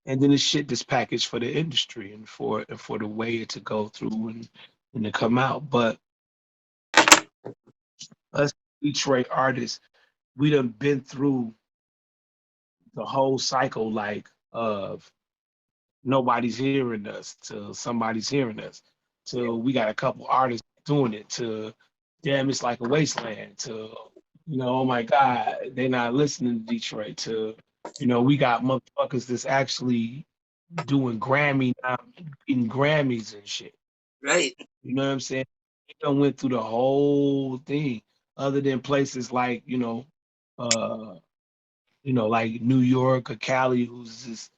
and then it's shit that's packaged for the industry and for the way it to go through and to come out. But us Detroit artists, we done been through the whole cycle, like of nobody's hearing us to somebody's hearing us, to we got a couple artists doing it, to damn it's like a wasteland, to you know, oh my god, they're not listening to Detroit, to you know, we got motherfuckers that's actually doing getting Grammys and shit. Right. You know what I'm saying? They done went through the whole thing, other than places like uh like New York or Cali, who's just,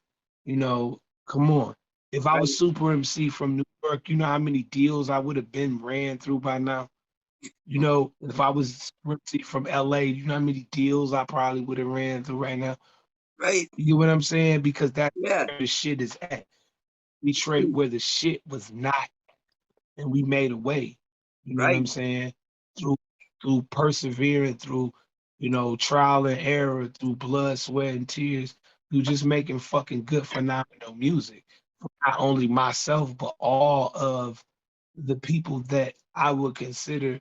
come on. If I was Right. Super MC from New York, you know how many deals I would have been ran through by now? You know, if I was Super MC from LA, you know how many deals I probably would have ran through right now? Right. You get what I'm saying? Because that's Yeah. where the shit is at. We trade where the shit was not, and we made a way. You know what Right. I'm saying? Through persevering, through trial and error, through blood, sweat, and tears, through just making fucking good phenomenal music for not only myself but all of the people that I would consider,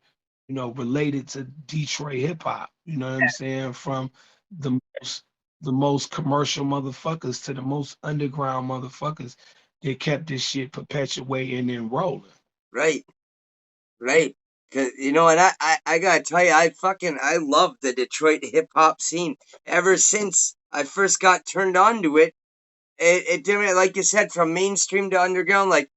related to Detroit hip hop. You know what I'm saying? From the most the most commercial motherfuckers to the most underground motherfuckers. They kept this shit perpetuating and rolling. Right, right. 'Cause, and I gotta tell you, I love the Detroit hip hop scene. Ever since I first got turned on to it, it didn't, like you said, from mainstream to underground. Like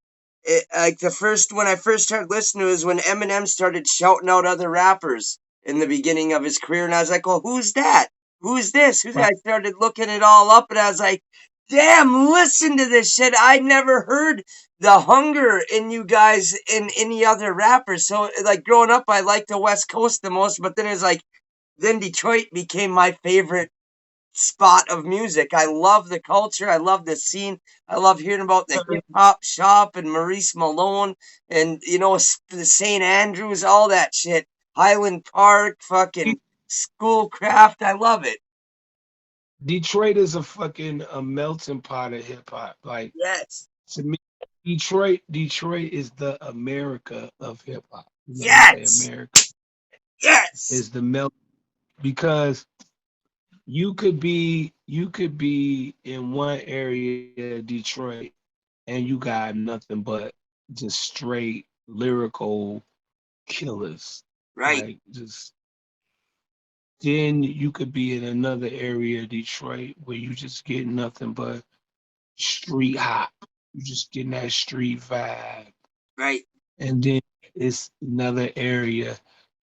the first when I first started listening to it was when Eminem started shouting out other rappers in the beginning of his career, and I was like, "Well, who's that? Who's this? Who's that?" Right. I started looking it all up, and I was like, "Damn, listen to this shit! I never heard the hunger in you guys in any other rappers." So, like growing up, I liked the West Coast the most, but then it's like then Detroit became my favorite spot of music. I love the culture. I love the scene. I love hearing about the hip hop shop and Maurice Malone and the St. Andrews, all that shit. Highland Park, fucking Schoolcraft. I love it. Detroit is a melting pot of hip hop. Like, Yes, to me, Detroit is the America of hip hop. Let me say yes, America yes. is the melt, because you could be in one area of Detroit and you got nothing but just straight lyrical killers. Right, Like, just then you could be in another area of Detroit where you just get nothing but street hop. You just getting that street vibe. right, And then it's another area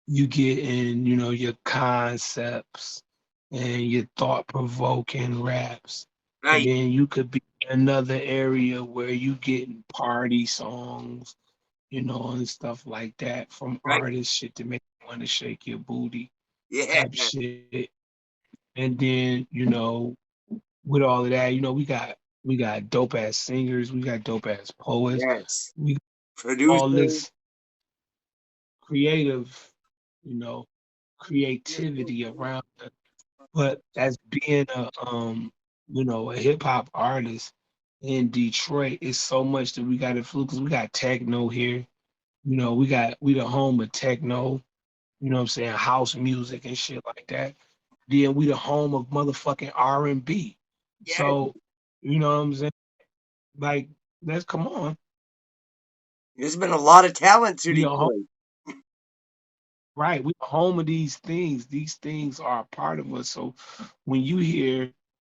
you get in, your concepts and your thought provoking raps. And right, then you could be in another area where you getting party songs, and stuff like that from right. artists, shit to make you want to shake your booty Yeah, type shit. And then, with all of that, we got dope ass singers, we got dope ass poets, yes. we got all Producers. this creative, you know, creativity around it. But as being a hip hop artist in Detroit, it's so much that we got to flu, because we got techno here. We the home of techno, what I'm saying, house music and shit like that. Then we the home of motherfucking R&B. Yeah, So, you know what I'm saying? Like, let's come on. there's been a lot of talent through We the home, Detroit. right? We the home of these things. These things are a part of us. So when you hear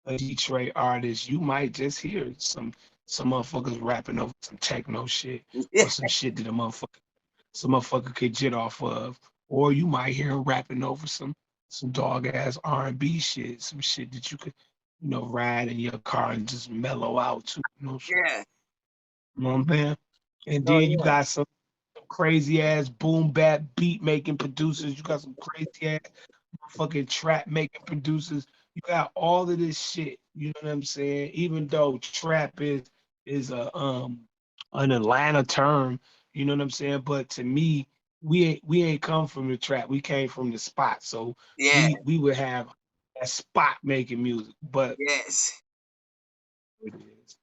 a Detroit artist, you might just hear some motherfuckers rapping over some techno shit Yeah, or some shit that some motherfucker could jet off of, or you might hear him rapping over some dog ass R&B shit, some shit that you could ride in your car and just mellow out to, yeah. you know what I'm saying? And Oh then you yeah. got some crazy ass boom bap beat making producers. You got some crazy ass fucking trap making producers. You got all of this shit. You know what I'm saying? Even though trap is an Atlanta term, you know what I'm saying? But to me, we ain't come from the trap. We came from the spot. So Yeah, we would have a spot making music. But yes. it is.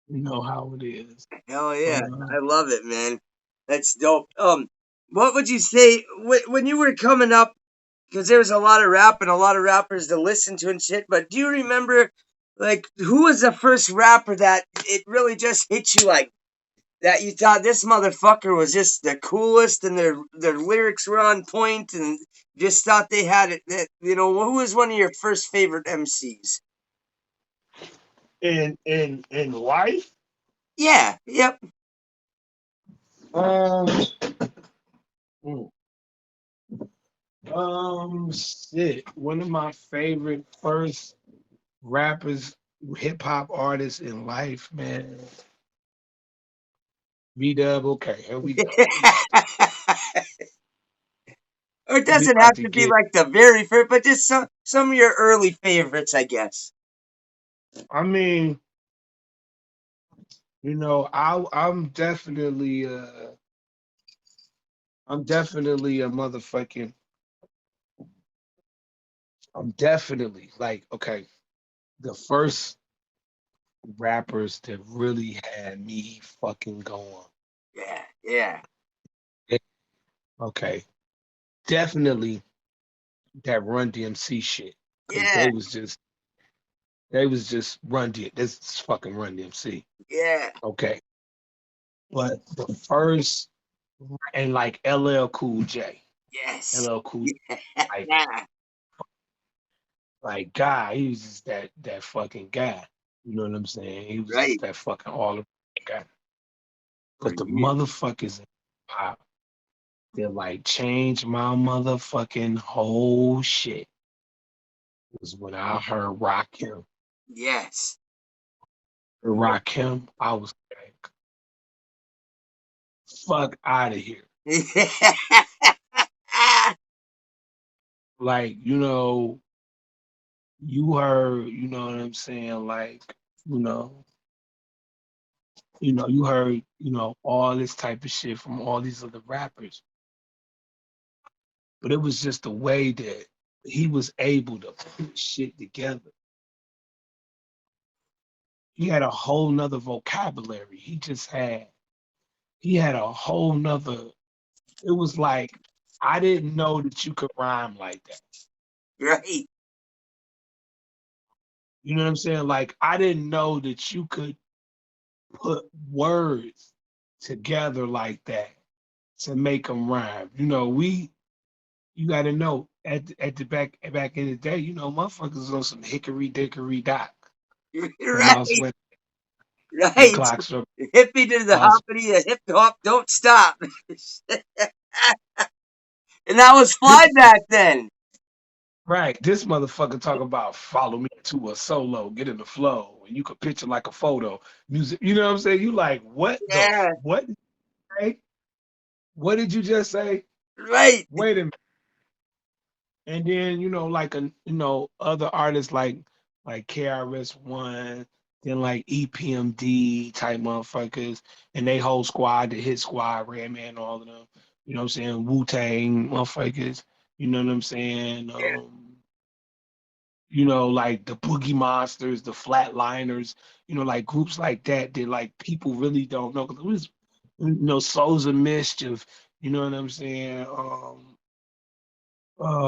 You know how it is. Hell yeah. But I love it, man. That's dope. What would you say when you were coming up? Because there was a lot of rap and a lot of rappers to listen to and shit. But do you remember, like, who was the first rapper that it really just hit you like that? You thought this motherfucker was just the coolest, and their lyrics were on point, and just thought they had it. That who was one of your first favorite MCs? in life, Yeah. Yep. um, mm, shit. One of my favorite first rappers, hip hop artists in life, man. V Dub. Okay, here we go. Or it We doesn't about have to to be get. like the very first, but just some of your early favorites, I guess. I mean, I'm definitely a motherfucking. I'm definitely like, okay. The first rappers that really had me fucking going. Yeah. Yeah. Okay. Definitely that Run DMC shit. Cause Yeah. they was just this is fucking Run DMC. Yeah. Okay. But the first and like LL Cool J. Yes. LL Cool J, like Yeah. guy, he was just that fucking guy. You know what I'm saying? He was just Right. that fucking all around guy. For But the you. motherfuckers in pop, that like changed my motherfucking whole shit was when I heard Rock Him. Yes. Rock Him, I was like, fuck out of here. Like, you heard, you know what I'm saying? Like, you know, you heard, all this type of shit from all these other rappers. But it was just the way that he was able to put shit together. He had a whole nother vocabulary. He had a whole nother, it was like, I didn't know that you could rhyme like that. Right. You know what I'm saying? Like, I didn't know that you could put words together like that to make them rhyme. You got to know at the back in the day, motherfuckers was on some hickory dickory dock. The Right. mouse went, the Right. clock struck, Hippie to the mouse. hoppity, the hip hop, don't stop. And that was This fly back then. right, this motherfucker talk about follow me to a solo, get in the flow, and you could picture like a photo music. You know what I'm saying? You like Yeah. what? Hey, what did you just say? Right. Wait a minute. And then, like other artists like KRS-One, then like EPMD type motherfuckers, and they whole squad, the Hit Squad, Redman, all of them. You know what I'm saying? Wu-Tang motherfuckers. You know what I'm saying? Yeah. Like the Boogie Monsters, the Flatliners, like groups like that like people really don't know. 'Cause it was, Souls of Mischief, you know what I'm saying?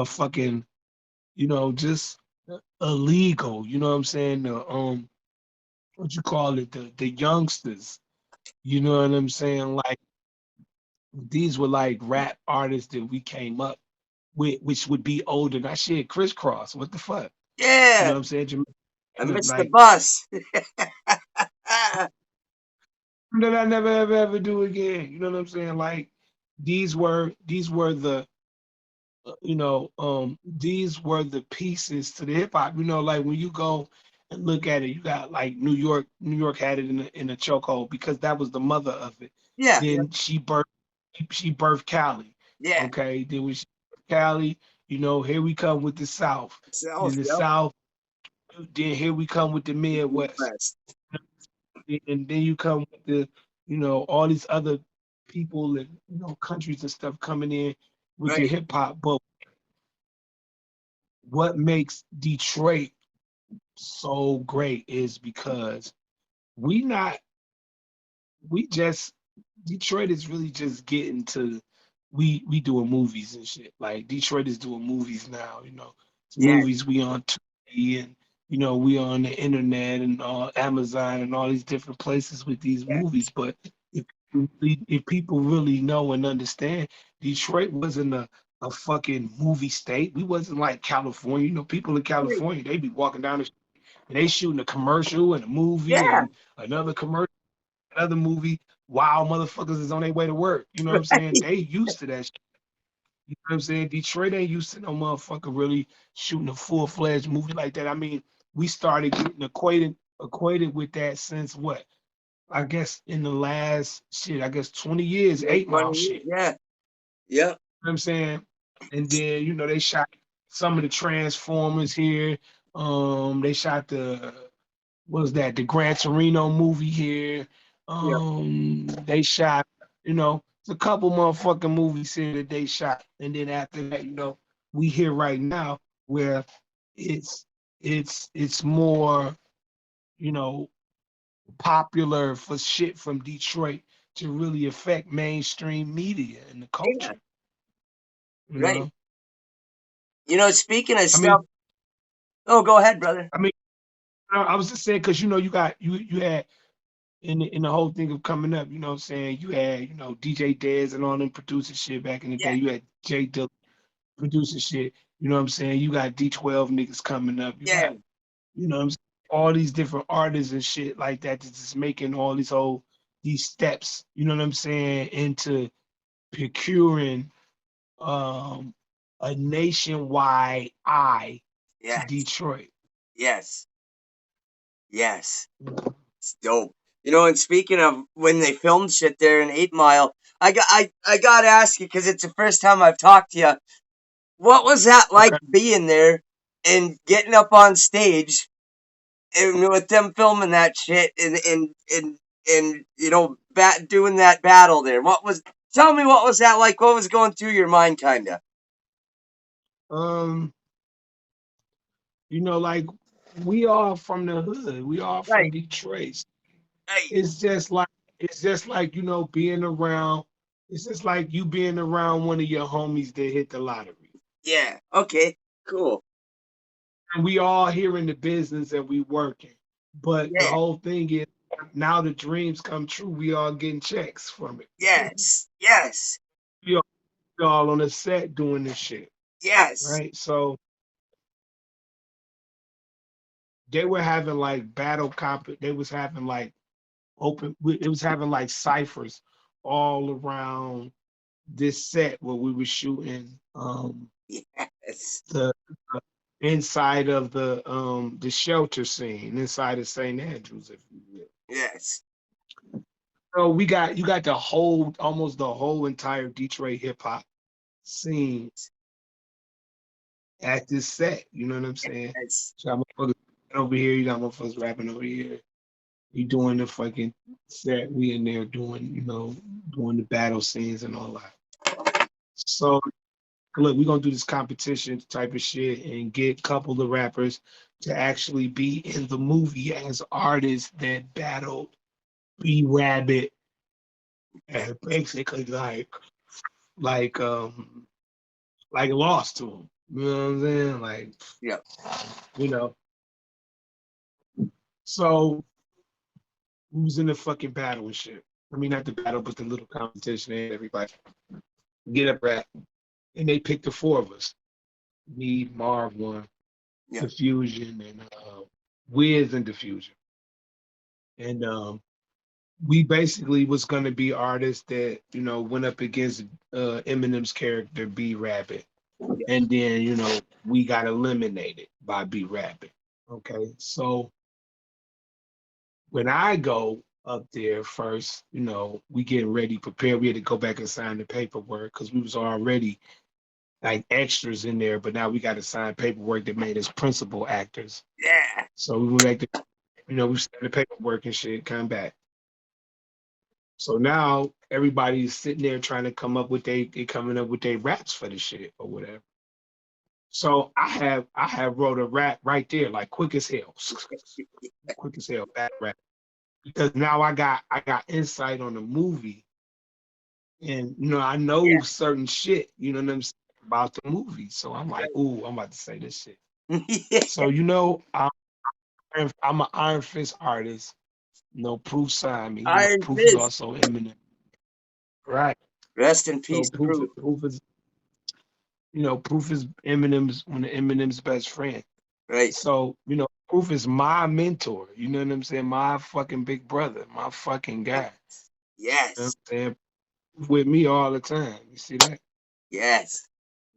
Fucking, just illegal, you know what I'm saying? The what you call it, the youngsters, you know what I'm saying? Like these were like rap artists that we came up with, which would be older. That shit, Crisscross, what the fuck? You know Yeah. what I'm saying? I missed the Like bus. that I never ever do again. You know what I'm saying? Like these were the these were the pieces to the hip hop. Like when you go and look at it, you got like New York had it in a chokehold because that was the mother of it. Yeah. Then she birthed Cali. Yeah. Okay, then when she birthed Cali, here we come with the South. South. Then the Yep. South, then here we come with the Midwest. Midwest. And then you come with all these other people and countries and stuff coming in with the Right. hip hop. But what makes Detroit so great is because we not we just Detroit is really just getting to we doing movies and shit. Like Detroit is doing movies now, It's Yeah. movies we on TV and we on the internet and Amazon and all these different places with these Yeah. movies. But if people really know and understand, Detroit wasn't a fucking movie state. We wasn't like California. People in Right. California, they be walking down the street and they shooting a commercial and a movie Yeah. and another commercial, another movie, while motherfuckers is on their way to work. You know what I'm saying? They used to that shit. You know what I'm saying? Detroit ain't used to no motherfucker really shooting a full-fledged movie like that. I mean, we started getting equated with that since what? I guess in the last shit, I guess 20 years, Like 8 Mile 20 years. shit. Yeah. Yep. You know what I'm saying? And then, they shot some of the Transformers here. They shot what was that? The Gran Torino movie here. Yep. They shot, a couple motherfucking movies here that they shot. And then after that, we here right now where it's it's more, you know, popular for shit from Detroit to really affect mainstream media and the Yeah, culture. You right. know, Speaking of I mean, stuff. Oh, go ahead, brother. I mean, I was just saying because you got you had in the whole thing of coming up, what I'm saying, you had DJ Dez and all them producing shit back in the day. Yeah, You had J Dilla producing shit. You know what I'm saying? You got D12 niggas coming up. You yeah, got what I'm saying, all these different artists and shit like that that's just making all these steps. You know what I'm saying, into procuring um a nationwide eye to yes, Detroit. yes, yes. It's dope. And speaking of when they filmed shit there in 8 Mile, I got to ask you because it's the first time I've talked to you. What was that like Okay. being there and getting up on stage and with them filming that shit and doing that battle there? Tell me what was that like? What was going through your mind, kinda? Um, like we are from the hood. We are from Right, Detroit. right, It's just like being around. It's just like you being around one of your homies that hit the lottery. yeah, okay, cool, And we all here in the business and we working. But the yeah, whole thing is now the dreams come true. We all getting checks from it. yes, yes, We all on the set doing this shit. yes, Right. So they were having like battle comp. They was having like it was having like ciphers all around this set where we were shooting yes, the inside of the shelter scene inside of St. Andrews, if you will. yes, So you got the whole almost the whole entire Detroit hip hop scene at this set. You know what I'm saying? yes. So I'm motherfuckers over here, you got motherfuckers rapping over here. You doing the fucking set, we in there doing, doing the battle scenes and all that. So look, we're gonna do this competition type of shit and get a couple of rappers to actually be in the movie as artists that battled B Rabbit and basically like um like lost to him. You know what I'm saying? Like, Yeah. you know. So we was in the fucking battle and shit. I mean, not the battle, but the little competition and everybody get up rap. And they picked the four of us. Me, Marv one, Yeah. Diffusion, and Wiz and Diffusion. And we basically was gonna be artists that, went up against Eminem's character B Rabbit. And then, we got eliminated by B Rabbit. Okay. So when I go up there first, we getting ready, prepared. We had to go back and sign the paperwork because we was already like extras in there, but now we got to sign paperwork that made us principal actors. Yeah. So we went back to, we signed the paperwork and shit, come back. So now everybody's sitting there trying to come up with they coming up with their raps for the shit or whatever. So I have wrote a rap right there, like quick as hell, quick as hell, bad rap. Because now I got insight on the movie, and I know Yeah. certain shit, what I'm saying, about the movie. So I'm like, ooh, I'm about to say this shit. Yeah. So I'm an Iron Fist artist. Proof signed me. Iron Proof is Fist. also Eminem, right? Rest in So peace, Proof. Proof is Eminem's one of Eminem's best friend. Right. So Proof is my mentor. You know what I'm saying? My fucking big brother, my fucking guy. You know what I'm Yes. saying? With me all the time. You see that? Yes.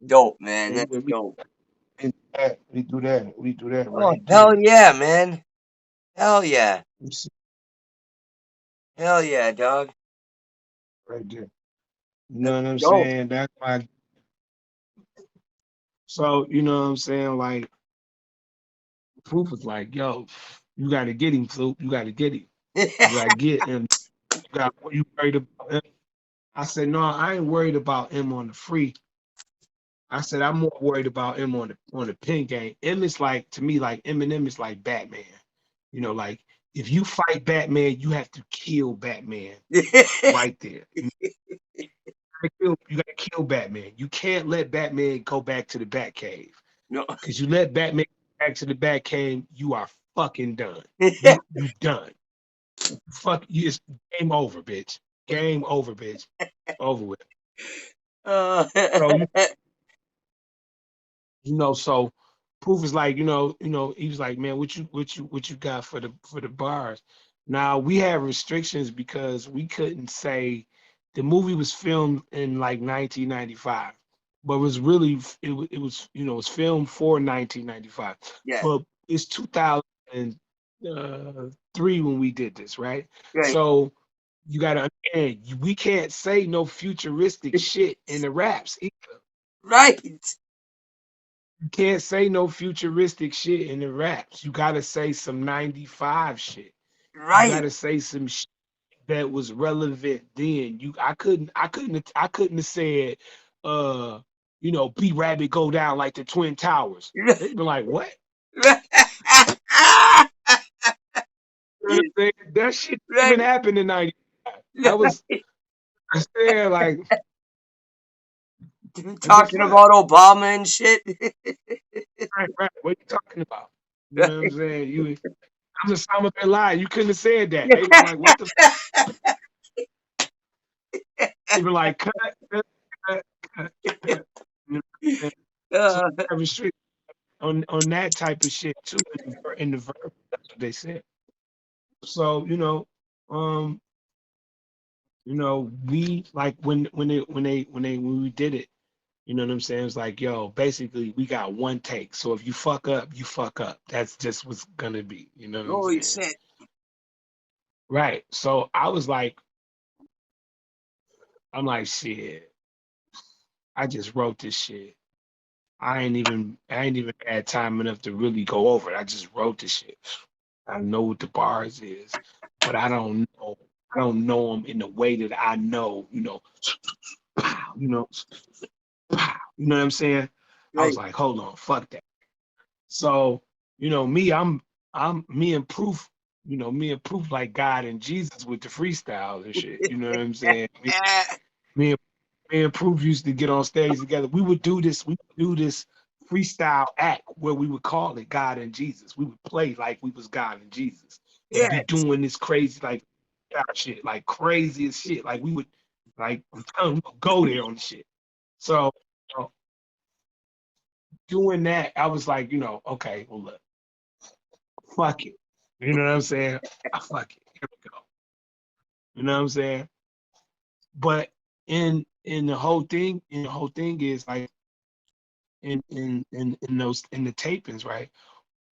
Dope, man. And That's with me, dope. and that, we do that. We do that Oh, right hell there. yeah, man. Hell yeah. You see, Hell yeah, dog. right there. You That's know what I'm dope. saying? That's my. So you know what I'm saying? Like Proof was like, "Yo, you got to get him, Flute. You got to get him. You got to get him. What you worried about him?" I said, "No, I ain't worried about him on the free. I said I'm more worried about him on the pin game. M is like to me like Eminem is like Batman. Like if you fight Batman, you have to kill Batman right there. You gotta kill Batman. You can't let Batman go back to the Batcave. No. Because you let Batman go back to the Batcave, you are fucking done. You done. Fuck you. It's game over, bitch. Game over, bitch. Over with. So so Proof is like, he was like, man, what you got for the bars? Now we have restrictions because we couldn't say the movie was filmed in like 1995, but it was really it was it was filmed for 1995. Yeah. But it's 2003 when we did this, right? Right. So you gotta understand, we can't say no futuristic shit in the raps either. Right. You can't say no futuristic shit in the raps. You gotta say some 95 shit. Right. You gotta say some shit that was relevant then. I couldn't have said B Rabbit go down like the Twin Towers. They'd be like, what? That shit didn't even happen in 95. That was I said like talking about Obama and shit. Right. What are you talking about? You know what I'm saying? I'm Osama bin Laden. You couldn't have said that. They were like, what the fuck? They were like, cut. You know, so have restrict on that type of shit too in the verb. That's what they said. So, we like when we did it, you know what I'm saying? It's like, yo, basically we got one take. So if you fuck up, you fuck up. That's just what's gonna be. You know what Holy I'm saying? shit. Right. So I was like, I'm like, shit. I just wrote this shit. I ain't even had time enough to really go over it. I just wrote this shit. I know what the bars is, but I don't know them in the way that I know, you know what I'm saying? Right. I was like, hold on, fuck that. So, me and Proof, me and Proof like God and Jesus with the freestyle and shit. You know what I'm saying? Me and Proof used to get on stage together. We would do this freestyle act where we would call it God and Jesus. We would play like we was God and Jesus. And be doing this crazy like shit, like crazy as shit. Like we would go there on the shit. So doing that, I was like, okay, well look, fuck it. You know what I'm saying? Fuck it. Here we go. You know what I'm saying? But in the whole thing is like in the tapings, right?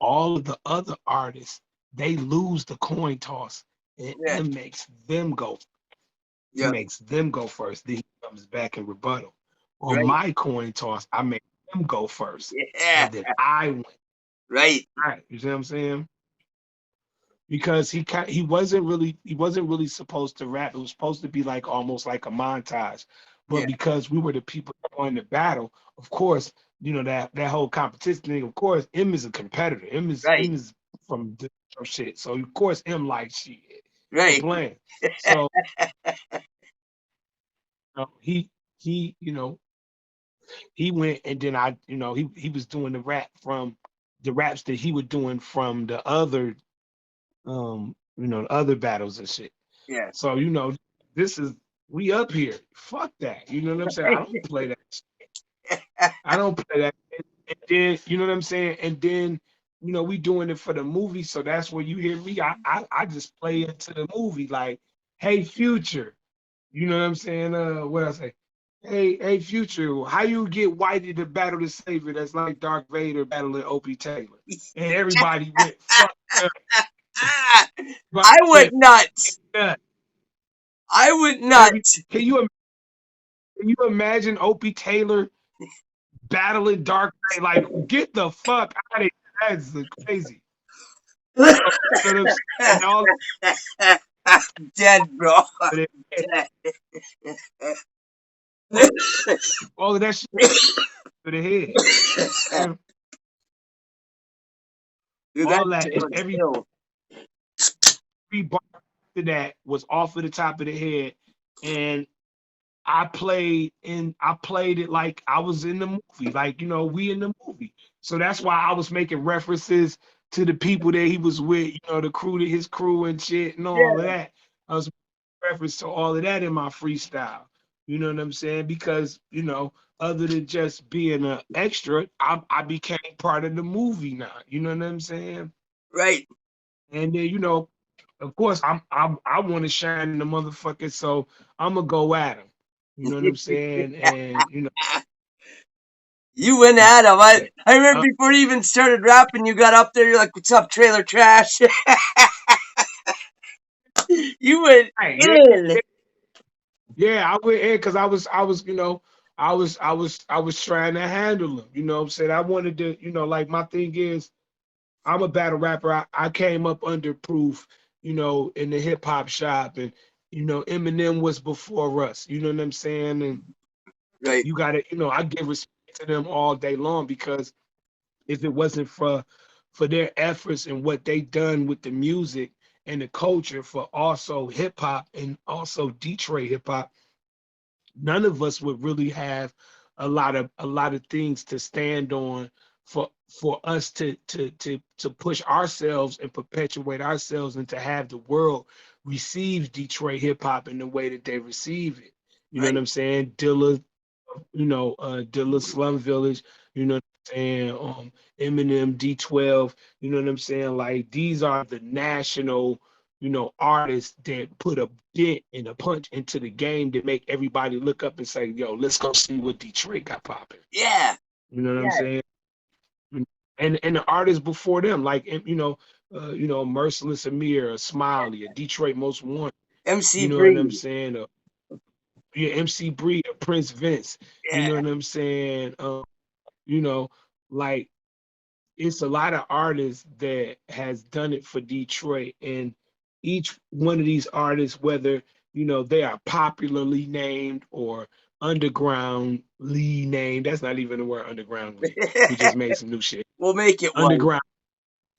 All of the other artists, they lose the coin toss, and it makes them go. It makes them go first. Then he comes back and rebuttal. On my coin toss, I make them go first, and then I win. Right. You see what I'm saying? Because he wasn't really supposed to rap. It was supposed to be like almost like a montage. But because we were the people going to battle, of course, that whole competition thing. Of course, M is a competitor. M is from the shit. So of course, M like shit. Right. Playing. So he went, and then he was doing the raps that he was doing from the other other battles and shit. Yeah. So this is we up here. Fuck that. You know what I'm saying? I don't play that shit. I don't play that. And then you know what I'm saying? And then we doing it for the movie, so that's where you hear me. I just play into the movie like, hey Future. You know what I'm saying? What I say? Hey Future, how you get Whitey to battle the Savior that's like Darth Vader battling Opie Taylor? And everybody went fuck up. I went nuts. I went nuts. Can you imagine Opie Taylor battling Dark Knight? Like, get the fuck out of here. That's crazy. And all I'm dead, bro. all of that shit to the head. Dude, all that and every every bar after that was off of the top of the head, and I played it like I was in the movie, like we in the movie. So that's why I was making references to the people that he was with, the crew, to his crew and shit and all of Yeah. that. I was making reference to all of that in my freestyle. You know what I'm saying? Because other than just being an extra, I became part of the movie now. You know what I'm saying? Right. And then of course, I want to shine in the motherfucker, so I'm gonna go at him. You know what I'm saying? And You went at him. yeah, I remember uh, before you even started rapping, you got up there. You're like, "What's up, trailer trash?" You went right, yeah, in. yeah, yeah. I went in because I was trying to handle him. You know what I'm saying? I wanted to, like my thing is, I'm a battle rapper. I came up under Proof, in the hip hop shop, and Eminem was before us. You know what I'm saying? And Right. you got to, I give respect to them all day long, because if it wasn't for their efforts and what they done with the music and the culture for also hip hop and also Detroit hip hop, none of us would really have a lot of things to stand on for us to push ourselves and perpetuate ourselves, and to have the world receive Detroit hip hop in the way that they receive it. You know what Right. I'm saying? Dilla Slum Village, you know what I'm saying? Eminem, D12, you know what I'm saying? Like, these are the national, artists that put a dent and a punch into the game that make everybody look up and say, yo, let's go see what Detroit got popping. Yeah. You know what I'm Yeah. saying? And the artists before them, like Merciless Amir, a Smiley, a Detroit Most Wanted, MC you know what I'm Breed. saying? Yeah, MC Breed, Prince Vince, you Yeah. know what I'm saying? You know, like, it's a lot of artists that has done it for Detroit, and each one of these artists, whether they are popularly named or undergroundly named, that's not even the word undergroundly. We just made some new shit. We'll make it one. Underground,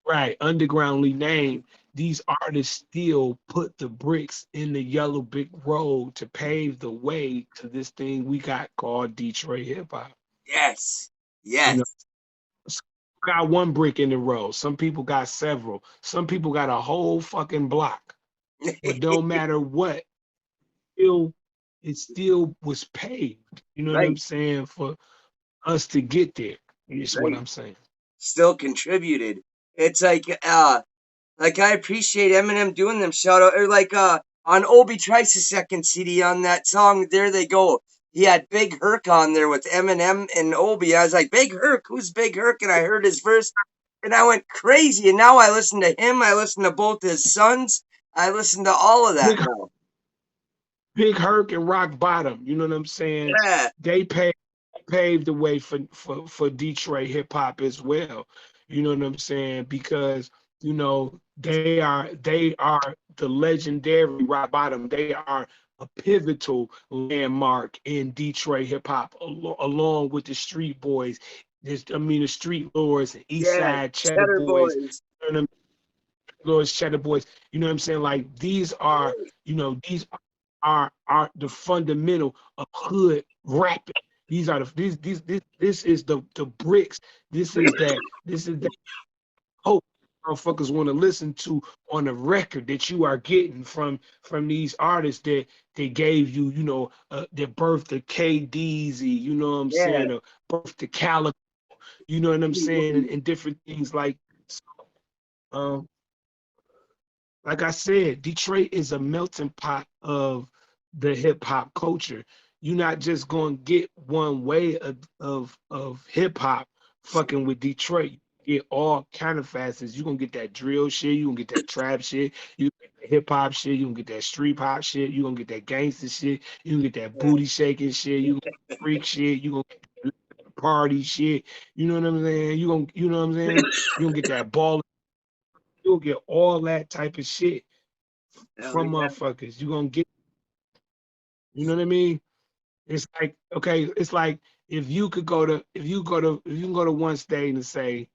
right? Undergroundly named. These artists still put the bricks in the yellow brick road to pave the way to this thing we got called Detroit hip hop. Yes. You Yes. know, some got one brick in the road. Some people got several. Some people got a whole fucking block. But don't matter what, it still was paved. You know what I'm Right. saying? For us to get there. Is what Right. I'm saying. Still contributed. It's like I appreciate Eminem doing them shout out, or like on Obi Trice's second CD on that song There They Go. He had Big Herc on there with Eminem and Obi. I was like, Big Herc, who's Big Herc? And I heard his verse and I went crazy. And now I listen to him, I listen to both his sons, I listen to all of that Big now. Big Herc and Rock Bottom, you know what I'm saying? Yeah. They paved the way for Detroit hip hop as well. You know what I'm saying? Because they are the legendary Rock Bottom. They are a pivotal landmark in Detroit hip hop, along with the Street Boys. The Street Lords and East Yeah. Side Cheddar Cheddar Boys. Boys. You know what Lords, Cheddar Boys. You know what I'm saying? Like, these are the fundamental of hood rapping. These are this is the bricks. This is that hope motherfuckers want to listen to on the record that you are getting from these artists that they gave you, their birth to KDZ, you know what I'm Yeah. saying, or birth to Calico, you know what I'm saying, and different things like um like I said, Detroit is a melting pot of the hip hop culture. You're not just gonna get one way of hip hop fucking with Detroit. You get all kind of facets. You're gonna get that drill shit, you're gonna get that trap shit, you get that hip hop shit, you're gonna get that street pop shit, you're gonna get that gangster shit, you gonna get that booty shaking shit, you gonna get that freak shit, you gonna get that party shit, you know what I'm saying? You know what I'm saying? You gonna get that ball, you'll get all that type of shit Hell from yeah. motherfuckers. You gonna get, you know what I mean? It's like, okay, it's like if you can go to one state and say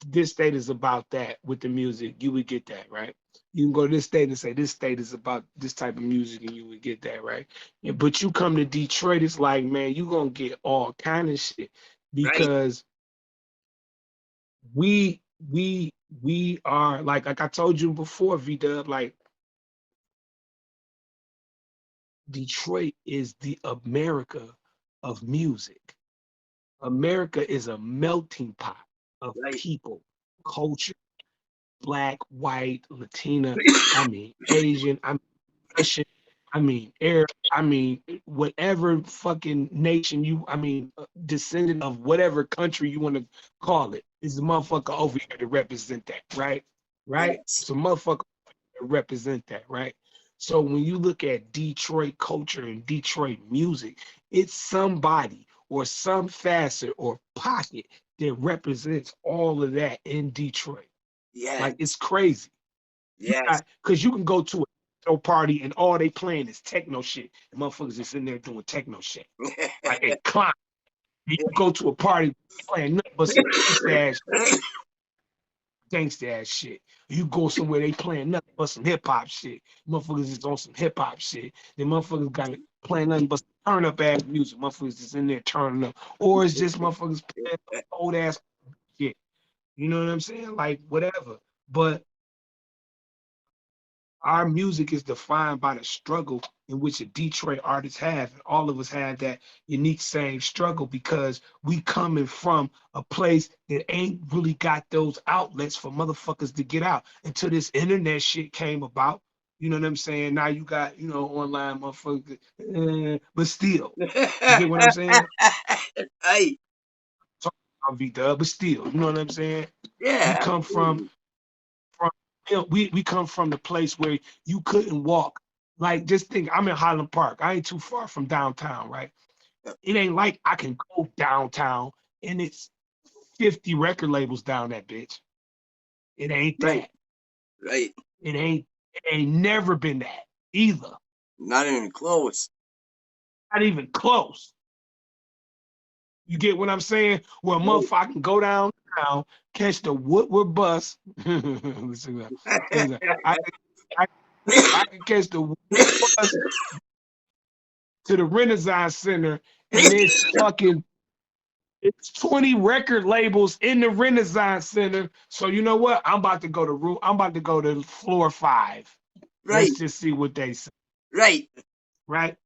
this state is about that with the music, you would get that, right? You can go to this state and say this state is about this type of music, and you would get that, right? But you come to Detroit, it's like, man, you gonna get all kind of shit Right. because we we we are like I told you before, V-Dub, like Detroit is the America of music. America is a melting pot of Right. people, culture, black, white, Latina, I mean Asian, I mean Russian, I mean Arab, I mean whatever fucking nation I mean descendant of whatever country you want to call it. Is a motherfucker over here to represent that, right? Right? Yes. It's a motherfucker to represent that, right? So when you look at Detroit culture and Detroit music, it's somebody or some facet or pocket that represents all of that in Detroit. Yes. Like it's crazy. Yes. Because you can go to a techno party and all they playing is techno shit. And motherfuckers just in there doing techno shit. Like a clown. You go to a party playing nothing but some gangsta ass shit. You go somewhere they playing nothing but some hip hop shit. Motherfuckers is on some hip hop shit. Then motherfuckers got it playing nothing but some turn up ass music. Motherfuckers just in there turning up. Or it's just motherfuckers playing old ass shit. You know what I'm saying? Like whatever. But our music is defined by the struggle in which the Detroit artists have. And all of us have that unique same struggle because we coming from a place that ain't really got those outlets for motherfuckers to get out until this internet shit came about. You know what I'm saying? Now you got, online motherfuckers, but still, you get what I'm saying? Right. Talking about V-Dub, but still, you know what I'm saying? We Yeah. come from Absolutely. we come from the place where you couldn't walk. Like just think, I'm in Highland Park. I ain't too far from downtown, right? It ain't like I can go downtown and it's 50 record labels down that bitch. It ain't Right. that. Right. It ain't never been that either. Not even close. Not even close. You get what I'm saying? Where a Right. motherfucker can go downtown, catch the Woodward bus. Listen to that. Listen, I, I can catch the Woodward bus to the Renaissance Center, and it's 20 record labels in the Renaissance Center. So you know what? I'm about to go to floor 5. Right. Let's just see what they say. Right. Right?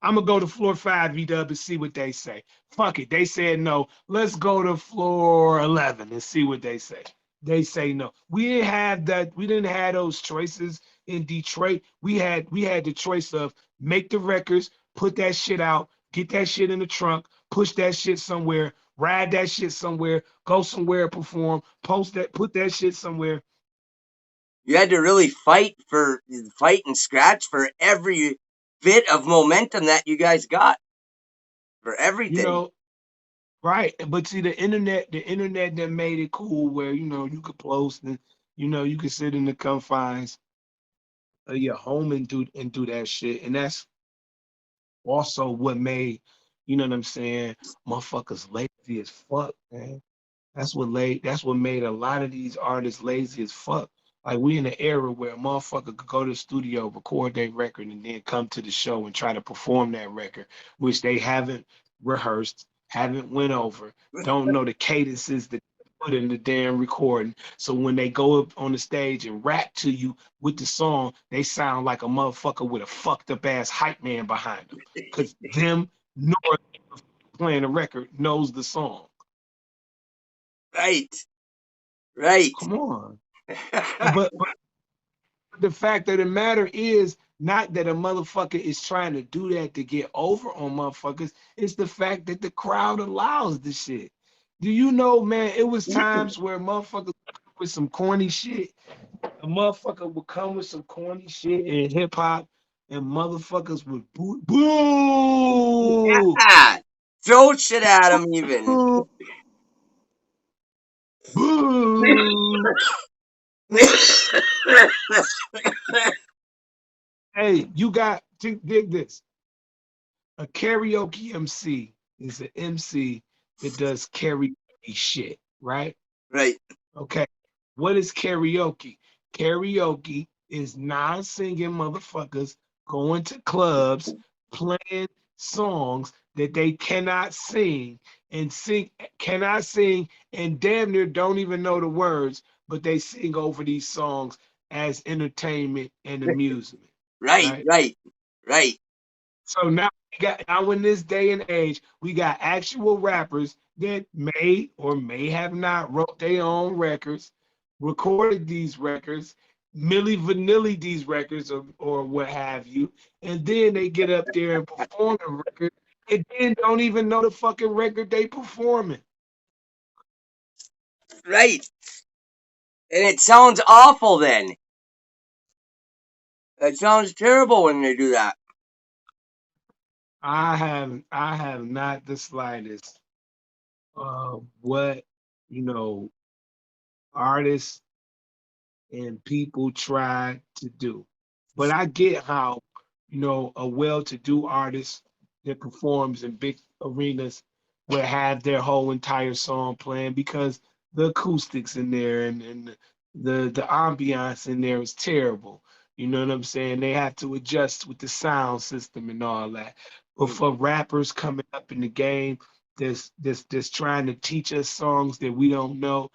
I'm gonna go to floor 5, V-Dub, and see what they say. Fuck it. They said no. Let's go to floor 11 and see what they say. They say no. We didn't have that. We didn't have those choices in Detroit. We had the choice of make the records, put that shit out, get that shit in the trunk, push that shit somewhere, ride that shit somewhere, go somewhere, perform, post that, put that shit somewhere. You had to really fight and scratch for every bit of momentum that you guys got for You everything. know, right. But see, the internet that made it cool where, you could post and, you could sit in the confines of your home and do that shit. And that's also what made, you know what I'm saying, motherfuckers lazy as fuck, man. That's what made a lot of these artists lazy as fuck. Like we in an era where a motherfucker could go to the studio, record their record, and then come to the show and try to perform that record, which they haven't rehearsed, haven't went over, don't know the cadences that they put in the damn recording. So when they go up on the stage and rap to you with the song, they sound like a motherfucker with a fucked up ass hype man behind them. Cause them nor playing a record knows the song. Right. Right. Come on. But the fact of the matter is not that a motherfucker is trying to do that to get over on motherfuckers. It's the fact that the crowd allows the shit. Do you know, man, it was times where motherfuckers with some corny shit. A motherfucker would come with some corny shit in hip hop and motherfuckers would boo, Yeah. Throw shit at him even. boo, boo. Hey, you got to dig this. A karaoke MC is an MC that does karaoke shit, right? Right. Okay. What is karaoke? Karaoke is non-singing motherfuckers going to clubs, playing songs that they cannot sing, and damn near don't even know the words, but they sing over these songs as entertainment and amusement, Right, right? right, right. So now in this day and age, we got actual rappers that may or may have not wrote their own records, recorded these records, Milli Vanilli these records or what have you, and then they get up there and perform the record and then don't even know the fucking record they performing. Right. And it sounds awful then. It sounds terrible when they do that. I have not the slightest what you know artists and people try to do. But I get how, a well-to-do artist that performs in big arenas will have their whole entire song playing because the acoustics in there and the ambiance in there is terrible. You know what I'm saying? They have to adjust with the sound system and all that. But for rappers coming up in the game, that's trying to teach us songs that we don't know,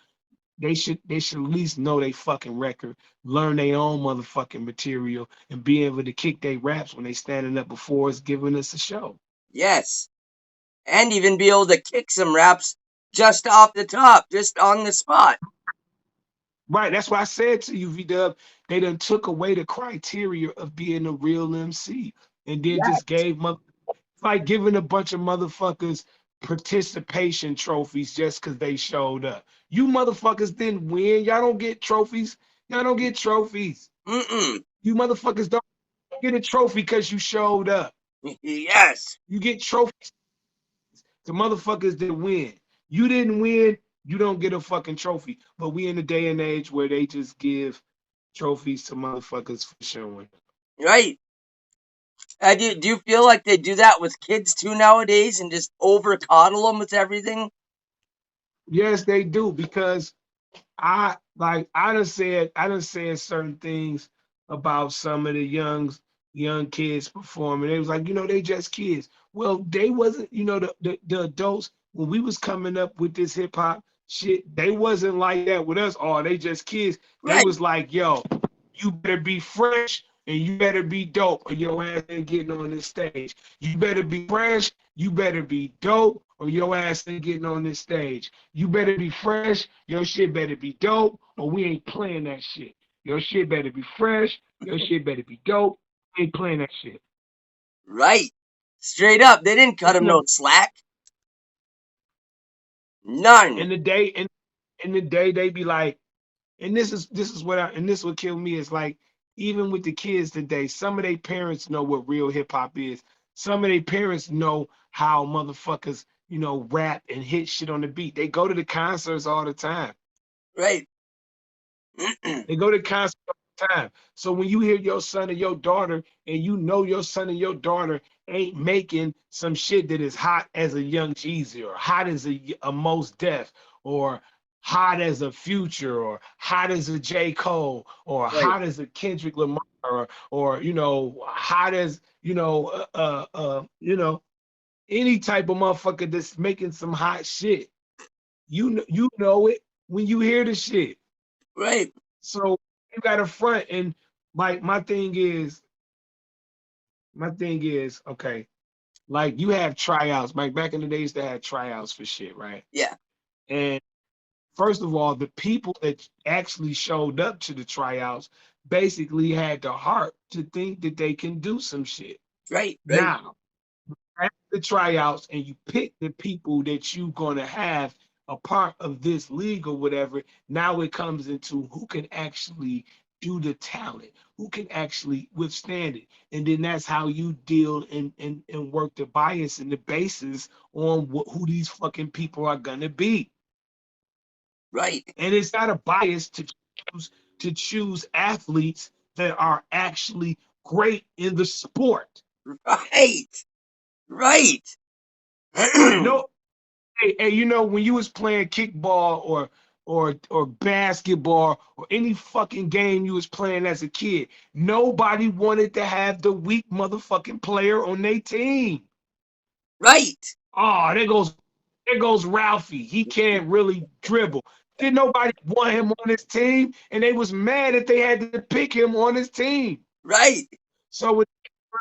they should at least know they fucking record, learn their own motherfucking material, and be able to kick their raps when they standing up before us giving us a show. Yes. And even be able to kick some raps just off the top, just on the spot. Right, that's why I said to you, V-Dub, they done took away the criteria of being a real MC and then Yeah. just gave like giving a bunch of motherfuckers participation trophies just because they showed up. You motherfuckers didn't win. Y'all don't get trophies. Y'all don't get trophies. Mm-mm. You motherfuckers don't get a trophy because you showed up. Yes. You get trophies to motherfuckers that win. You didn't win, you don't get a fucking trophy. But we in a day and age where they just give trophies to motherfuckers for showing. Right. Do you feel like they do that with kids too nowadays and just over coddle them with everything? Yes, they do, because I done said certain things about some of the young kids performing. They was like, they just kids. Well, they wasn't, the adults when we was coming up with this hip hop shit, they wasn't like that with us. Oh, they just kids. They Right. was like, yo, you better be fresh and you better be dope or your ass ain't getting on this stage. You better be fresh, you better be dope or your ass ain't getting on this stage. You better be fresh, your shit better be dope or we ain't playing that shit. Your shit better be fresh, your shit better be dope, we ain't playing that shit. Right. Straight up. They didn't cut him no slack. None. In the day they be like, and this what killed me is like, even with the kids today, some of their parents know what real hip hop is. Some of their parents know how motherfuckers, rap and hit shit on the beat. They go to the concerts all the time. Right. They go to concerts all the time. So when you hear your son or your daughter, and your son or your daughter ain't making some shit that is hot as a Young Jeezy or hot as a Mos Def or hot as a Future or hot as a J. Cole or Right. hot as a Kendrick Lamar or hot as any type of motherfucker that's making some hot shit. You know it when you hear the shit. Right. So you got a front, and like my thing is, okay, like you have tryouts. Like back in the days, they had tryouts for shit, right? Yeah. And first of all, the people that actually showed up to the tryouts basically had the heart to think that they can do some shit. Right. Right. Now, at the tryouts, and you pick the people that you're gonna have a part of this league or whatever. Now it comes into who can actually do the talent, who can actually withstand it, and then that's how you deal and work the bias and the basis on who these fucking people are gonna be. Right. And it's not a bias to choose athletes that are actually great in the sport. Right. Right. No, hey, when you was playing kickball or or basketball or any fucking game you was playing as a kid. Nobody wanted to have the weak motherfucking player on their team. Right. Oh, there goes Ralphie. He can't really dribble. Did nobody want him on his team, and they was mad that they had to pick him on his team. Right. So what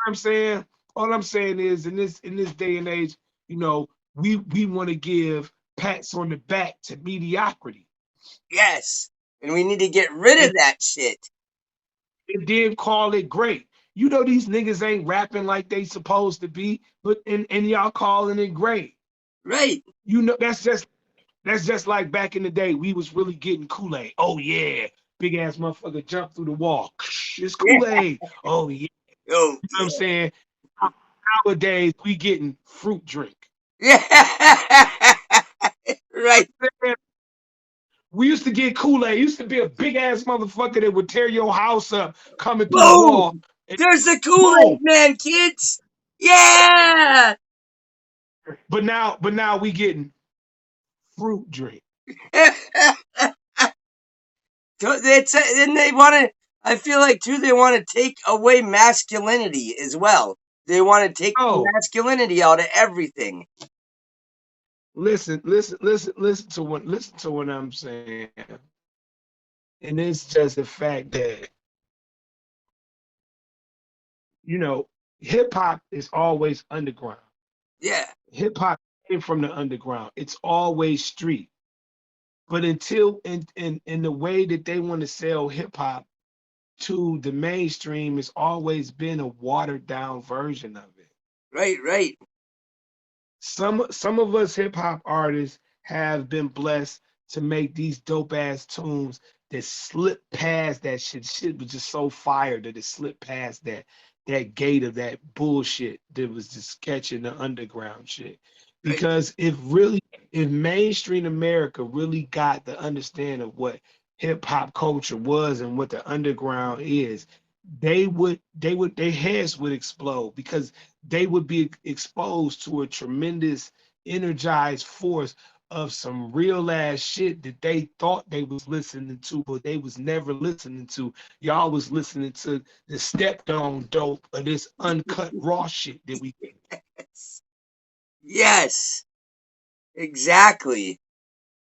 I'm saying, all I'm saying is in this day and age, we want to give pats on the back to mediocrity. Yes. And we need to get rid of And, that shit. and then call it great. These niggas ain't rapping like they supposed to be, but and y'all calling it great. Right. That's just like back in the day, we was really getting Kool-Aid. Oh yeah, big ass motherfucker jumped through the wall. It's Yeah. Kool-Aid. Oh yeah. Oh, You know what I'm saying? Nowadays we getting fruit drink. yeah. Right. We used to get Kool-Aid. It used to be a big ass motherfucker that would tear your house up coming through the wall. Boom. And There's the Kool-Aid boom. man, kids. Yeah. But now we getting fruit drink. And they want to. I feel like too. They want to take away masculinity as well. They want to take the Oh, masculinity out of everything. listen to what I'm saying. And it's just the fact that, hip hop is always underground. Yeah. Hip hop came from the underground. It's always street. But until in the way that they want to sell hip hop to the mainstream, it's always been a watered down version of it. Right. Right. Some of us hip hop artists have been blessed to make these dope ass tunes that slip past that shit. Shit was just so fire that it slipped past that gate of that bullshit that was just sketching the underground shit. Right. Because if mainstream America really got the understanding of what hip hop culture was and what the underground is, their heads would explode because they would be exposed to a tremendous energized force of some real ass shit that they thought they was listening to, but they was never listening to. Y'all was listening to the stepped on dope of this uncut raw shit that we Yes. Exactly.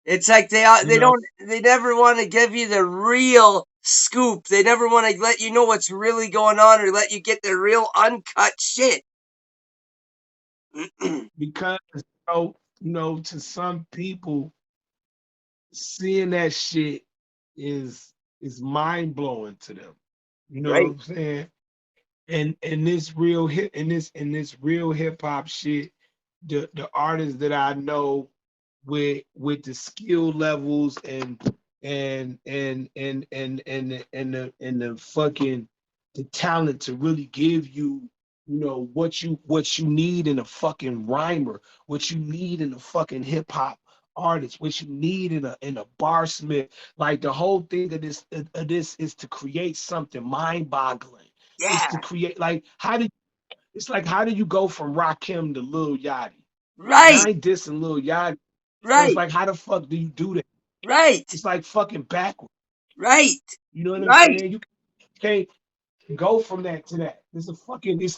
It's like they you know never want to give you the real scoop. They never want to let you know what's really going on or let you get the real uncut shit. because to some people seeing that shit is mind blowing to them. You know what Right. I'm saying? And this real hip and this real hip hop shit, the artists that I know with the skill levels and the fucking the talent to really give you what you need in a fucking rhymer, what you need in a fucking hip hop artist, what you need in a barsmith. Like the whole thing of this is to create something mind-boggling. It's to Yeah. create like how do you go from Rakim to Lil Yachty? And Right. I ain't dissing Lil Yachty, but it's Right. like how the fuck do you do that? Right. It's like fucking backwards. Right. You know what I'm Right. saying? You can't go from that to that. It's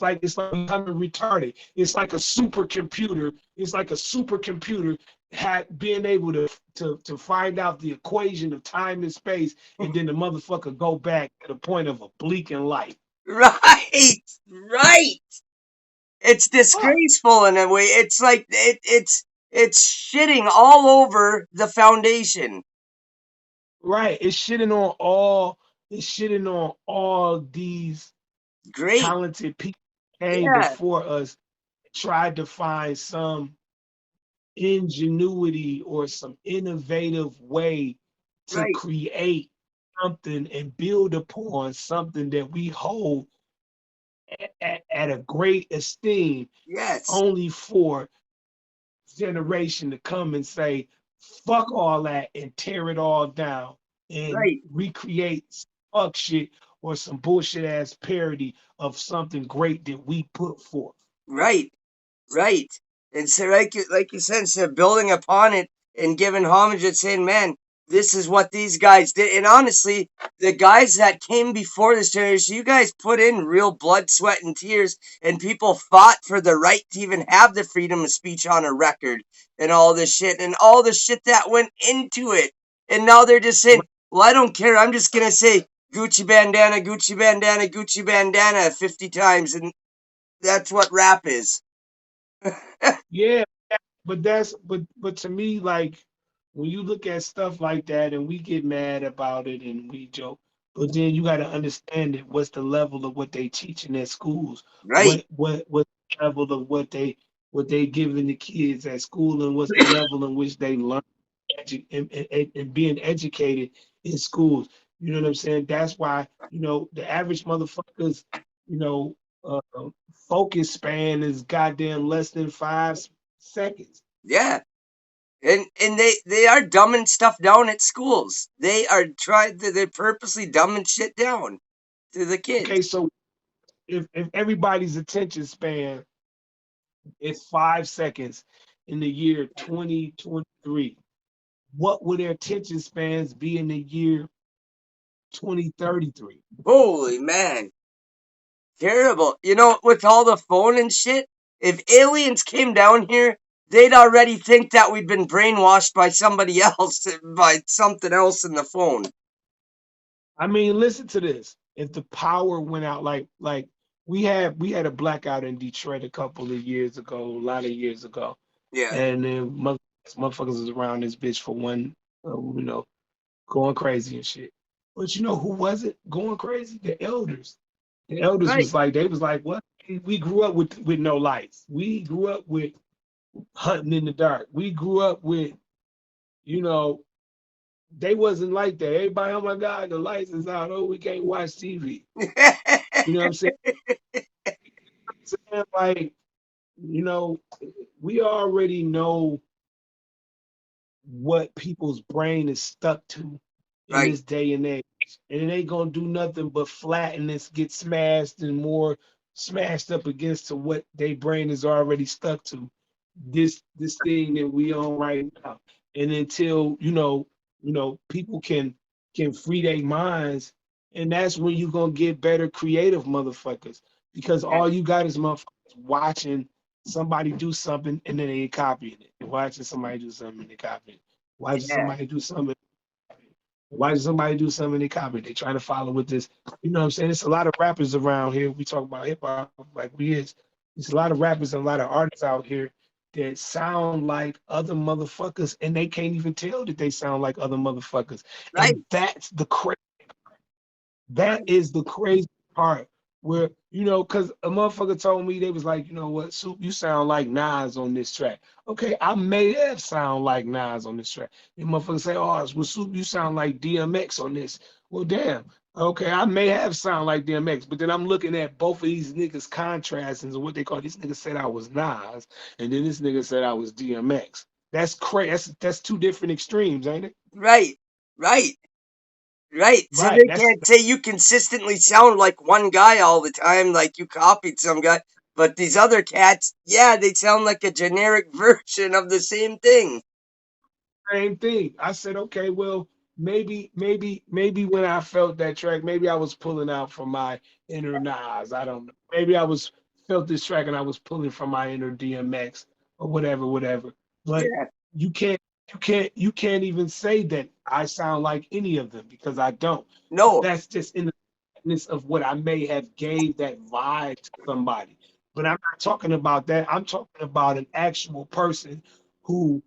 like becoming retarded. It's like a supercomputer. It's like a supercomputer had being able to find out the equation of time and space, and then the motherfucker go back to the point of a blinking light. Right. Right. It's Fuck. disgraceful in a way. It's like it's shitting all over the foundation. Right. It's shitting on all these Great. talented people came Yeah. before us, tried to find some ingenuity or some innovative way to Right. create something and build upon something that we hold at a great esteem, Yes. only for generation to come and say, fuck all that and tear it all down and Right. recreate fuck shit or some bullshit ass parody of something great that we put forth. Right. Right. And so like you said, instead of building upon it and giving homage and saying, man, this is what these guys did. And honestly, the guys that came before this generation, you guys put in real blood, sweat, and tears, and people fought for the right to even have the freedom of speech on a record and all this shit and all the shit that went into it. And now they're just saying, well, I don't care. I'm just going to say Gucci bandana, Gucci bandana, Gucci bandana 50 times. And that's what rap is. Yeah, but to me, like when you look at stuff like that and we get mad about it and we joke, but then you got to understand it. What's the level of what they teaching at schools? Right. What level of what they giving the kids at school, and what's the level in which they learn and being educated in schools. You know what I'm saying? That's why, the average motherfuckers, you know, uh, focus span is goddamn less than 5 seconds. Yeah. And they are dumbing stuff down at schools. They are they're purposely dumbing shit down to the Okay, kids. so if everybody's attention span is 5 seconds in the year 2023, what would their attention spans be in the year 2033? Holy man. Terrible. With all the phone and shit, if aliens came down here, they'd already think that we'd been brainwashed by somebody else, by something else in the phone. I mean, listen to this. If the power went out, like we had a blackout in Detroit a couple of years ago, a lot of years ago, Yeah. and then motherfuckers was around this bitch for one, going crazy and shit. But you know who wasn't going crazy? The elders. The elders Right. was like, they was like, what? We grew up with no lights. We grew up with hunting in the dark. We grew up with, you know, they wasn't like that. Everybody, oh my God, the lights is out. Oh, we can't watch TV. You know what I'm saying? Like, you know, we already know what people's brain is stuck to in Right. this day and age. And it ain't gonna do nothing but flatten this, get smashed and more smashed up against to what their brain is already stuck to. This thing that we on right now. And until, people can free their minds, and that's when you're gonna get better creative motherfuckers. Because all you got is motherfuckers watching somebody do something and then they copying it. Watching somebody do something and they copying it. Watching Yeah. somebody do something. Watching somebody do something and they copy it. They trying to follow with this. You know what I'm saying? It's a lot of rappers around here. We talk about hip hop like we is. There's a lot of rappers and a lot of artists out here that sound like other motherfuckers and they can't even tell that they sound like other motherfuckers. Right. And that's the crazy. That is the crazy part where, because a motherfucker told me, they was like, you know what, Soup, you sound like Nas on this track. Okay, I may have sound like Nas on this track. And motherfucker say, oh, well, Soup, you sound like DMX on this. Well, damn. Okay, I may have sound like DMX, but then I'm looking at both of these niggas contrasts and what they call, this nigga said I was Nas, and then this nigga said I was DMX. That's crazy. That's two different extremes, ain't it? Right. Right. Right. So Right. they That's can't say you consistently sound like one guy all the time, like you copied some guy. But these other cats, yeah, they sound like a generic version of the same thing. same thing. I said, okay, well, maybe when I felt that track, maybe I was pulling out from my inner Nas. I don't know. Maybe I was felt this track and I was pulling from my inner DMX or whatever, whatever. But Yeah. you can't even say that I sound like any of them because I don't. No. That's just in the midst of what I may have gave that vibe to somebody. But I'm not talking about that. I'm talking about an actual person who,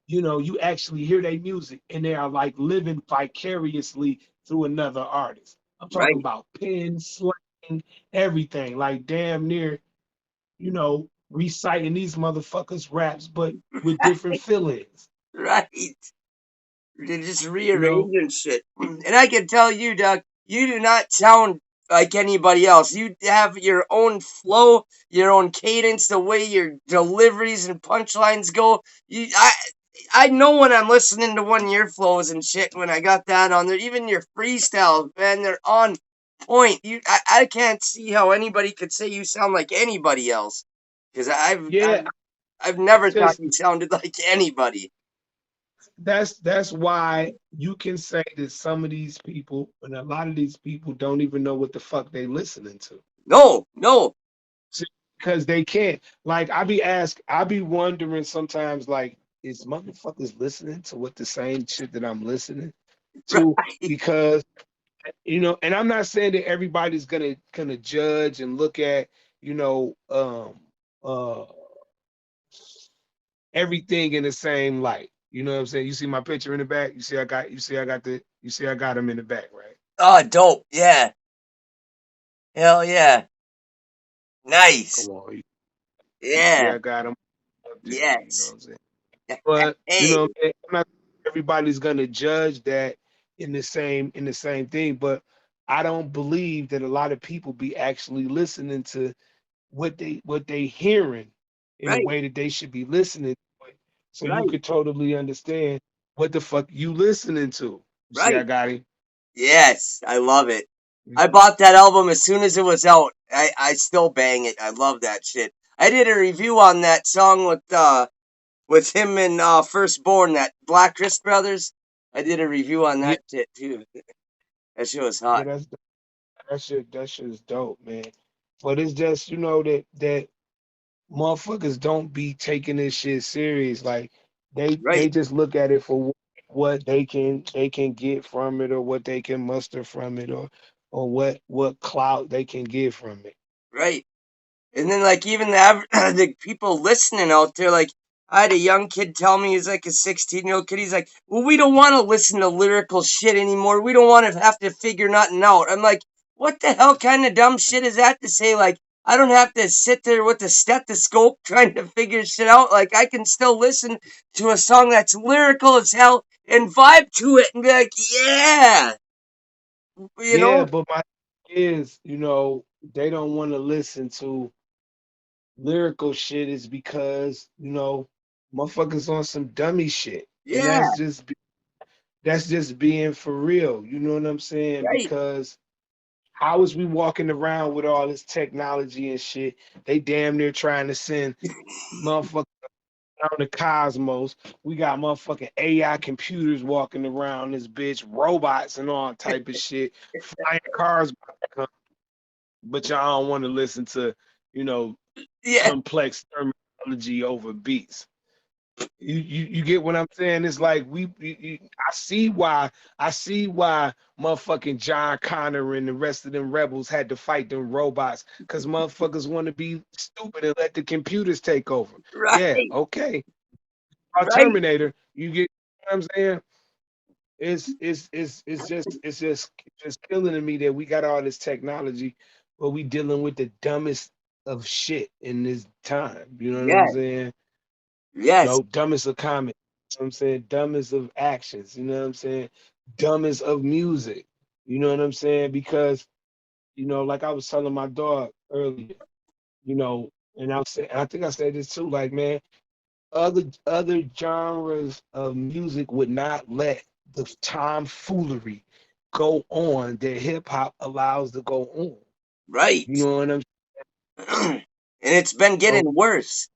you actually hear their music and they are like living vicariously through another artist. I'm talking Right. about pen, slang, everything, like damn near, reciting these motherfuckers' raps, but with different feelings, Right. They're just you know? rearranging shit. And I can tell you, Doug, you do not sound like anybody else. You have your own flow, your own cadence, the way your deliveries and punchlines go. I know when I'm listening to one of your flows and shit when I got that on there. Even your freestyles, man, they're on point. I can't see how anybody could say you sound like anybody else. Because Yeah, I've never thought just you sounded like anybody. that's why you can say that some of these people and a lot of these people don't even know what the fuck they listening to. No, no. Because they can't. Like I be wondering sometimes, like, is motherfuckers listening to what the same shit that I'm listening to? Right, Because and I'm not saying that everybody's gonna judge and look at, you know, uh everything in the same light. You know what I'm saying? You see my picture in the back? You see I got him in the back, right? oh, dope, yeah, hell yeah, Come nice, on. You see yeah, I got him up there, you know what yes. I'm saying? But Hey, I'm not everybody's gonna judge that in the same thing, but I don't believe that a lot of people be actually listening to what they hearing in a right, way that they should be listening to it. So you right, could totally understand what the fuck you listening to. You see, I right. got him. Yes, I love it. I bought that album as soon as it was out. I still bang it. I love that shit. I did a review on that song with him and Firstborn, that Black Chris Brothers. I did a review on Yeah, that shit too. That shit was yeah, hot. that shit is dope, man. But it's just that motherfuckers don't be taking this shit serious. Like they Right, just look at it for what they can get from it, or what they can muster from it, or what clout they can get from it. right. And then like even the people listening out there, like I had a young kid tell me, he's like a 16-year-old kid. He's like, "Well, we don't want to listen to lyrical shit anymore. We don't want to have to figure nothing out." I'm like, "What the hell kind of dumb shit is that to say? Like, I don't have to sit there with the stethoscope trying to figure shit out. Like, I can still listen to a song that's lyrical as hell and vibe to it and be like, yeah, you Yeah, know, but my thing is, they don't want to listen to lyrical shit is because, motherfuckers on some dummy shit. And yeah, that's just being for real. You know what I'm saying? right, Because how is we walking around with all this technology and shit? They damn near trying to send motherfuckers out in the cosmos. We got motherfucking AI computers walking around this bitch, robots and all type of shit, flying cars, but y'all don't want to listen to, you know, yeah, complex terminology over beats. You get what I'm saying? It's like I see why motherfucking John Connor and the rest of them rebels had to fight them robots, because motherfuckers want to be stupid and let the computers take over. Yeah, right, okay. Our right, Terminator, you get what I'm saying? It's just killing to me that we got all this technology, but we dealing with the dumbest of shit in this time. You know what I'm yes, saying? yes, No, dumbest of comments. You know what I'm saying? Dumbest of actions. You know what I'm saying? Dumbest of music. You know what I'm saying? Because, like I was telling my dog earlier, and I think I said this too, like, man, other genres of music would not let the tomfoolery go on that hip hop allows to go on. right. You know what I'm And it's been saying? getting worse.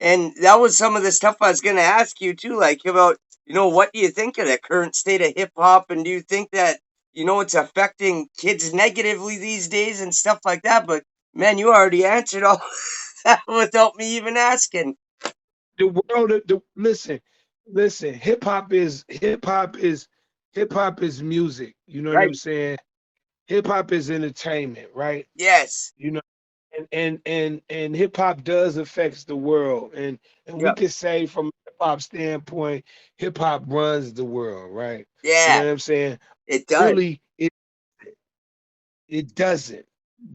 And that was some of the stuff I was going to ask you too, like about, what do you think of the current state of hip hop? And do you think that, it's affecting kids negatively these days and stuff like that? But man, you already answered all that without me even asking. The world, listen, hip hop is music. You know what I'm Right. saying? Hip hop is entertainment, right? Yes. You know, and hip hop does affects the world, and we Yep. could say from a hip hop standpoint, hip hop runs the world, right? You Yeah. know what I'm saying? It does. Really, it doesn't.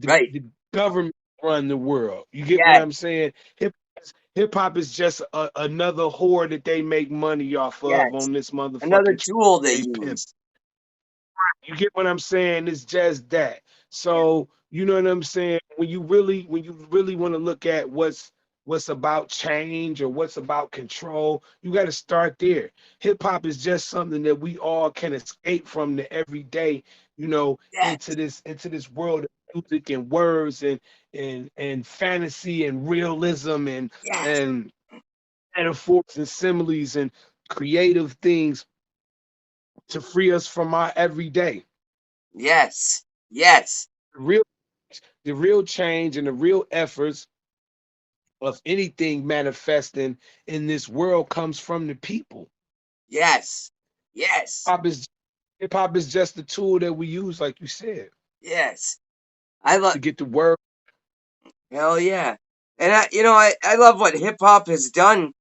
Right. The government run the world. You get what Yes. I'm saying? Hip hop is just another whore that they make money off of Yes. on this Another motherfucking tool they they pimp. use. You get what I'm saying? It's just that. So you know what I'm saying? When you really want to look at what's about change or what's about control, you got to start there. Hip hop is just something that we all can escape from the everyday, Yes. into this world of music and words and fantasy and realism Yes. and metaphors and similes and creative things to free us from our everyday. Yes. Yes. The real, the real change and the real efforts of anything manifesting in this world comes from the people. Yes. Yes. Pop is Hip hop is just the tool that we use, like you said, Yes. I love. to get the word. Hell yeah. And I love what hip hop has done.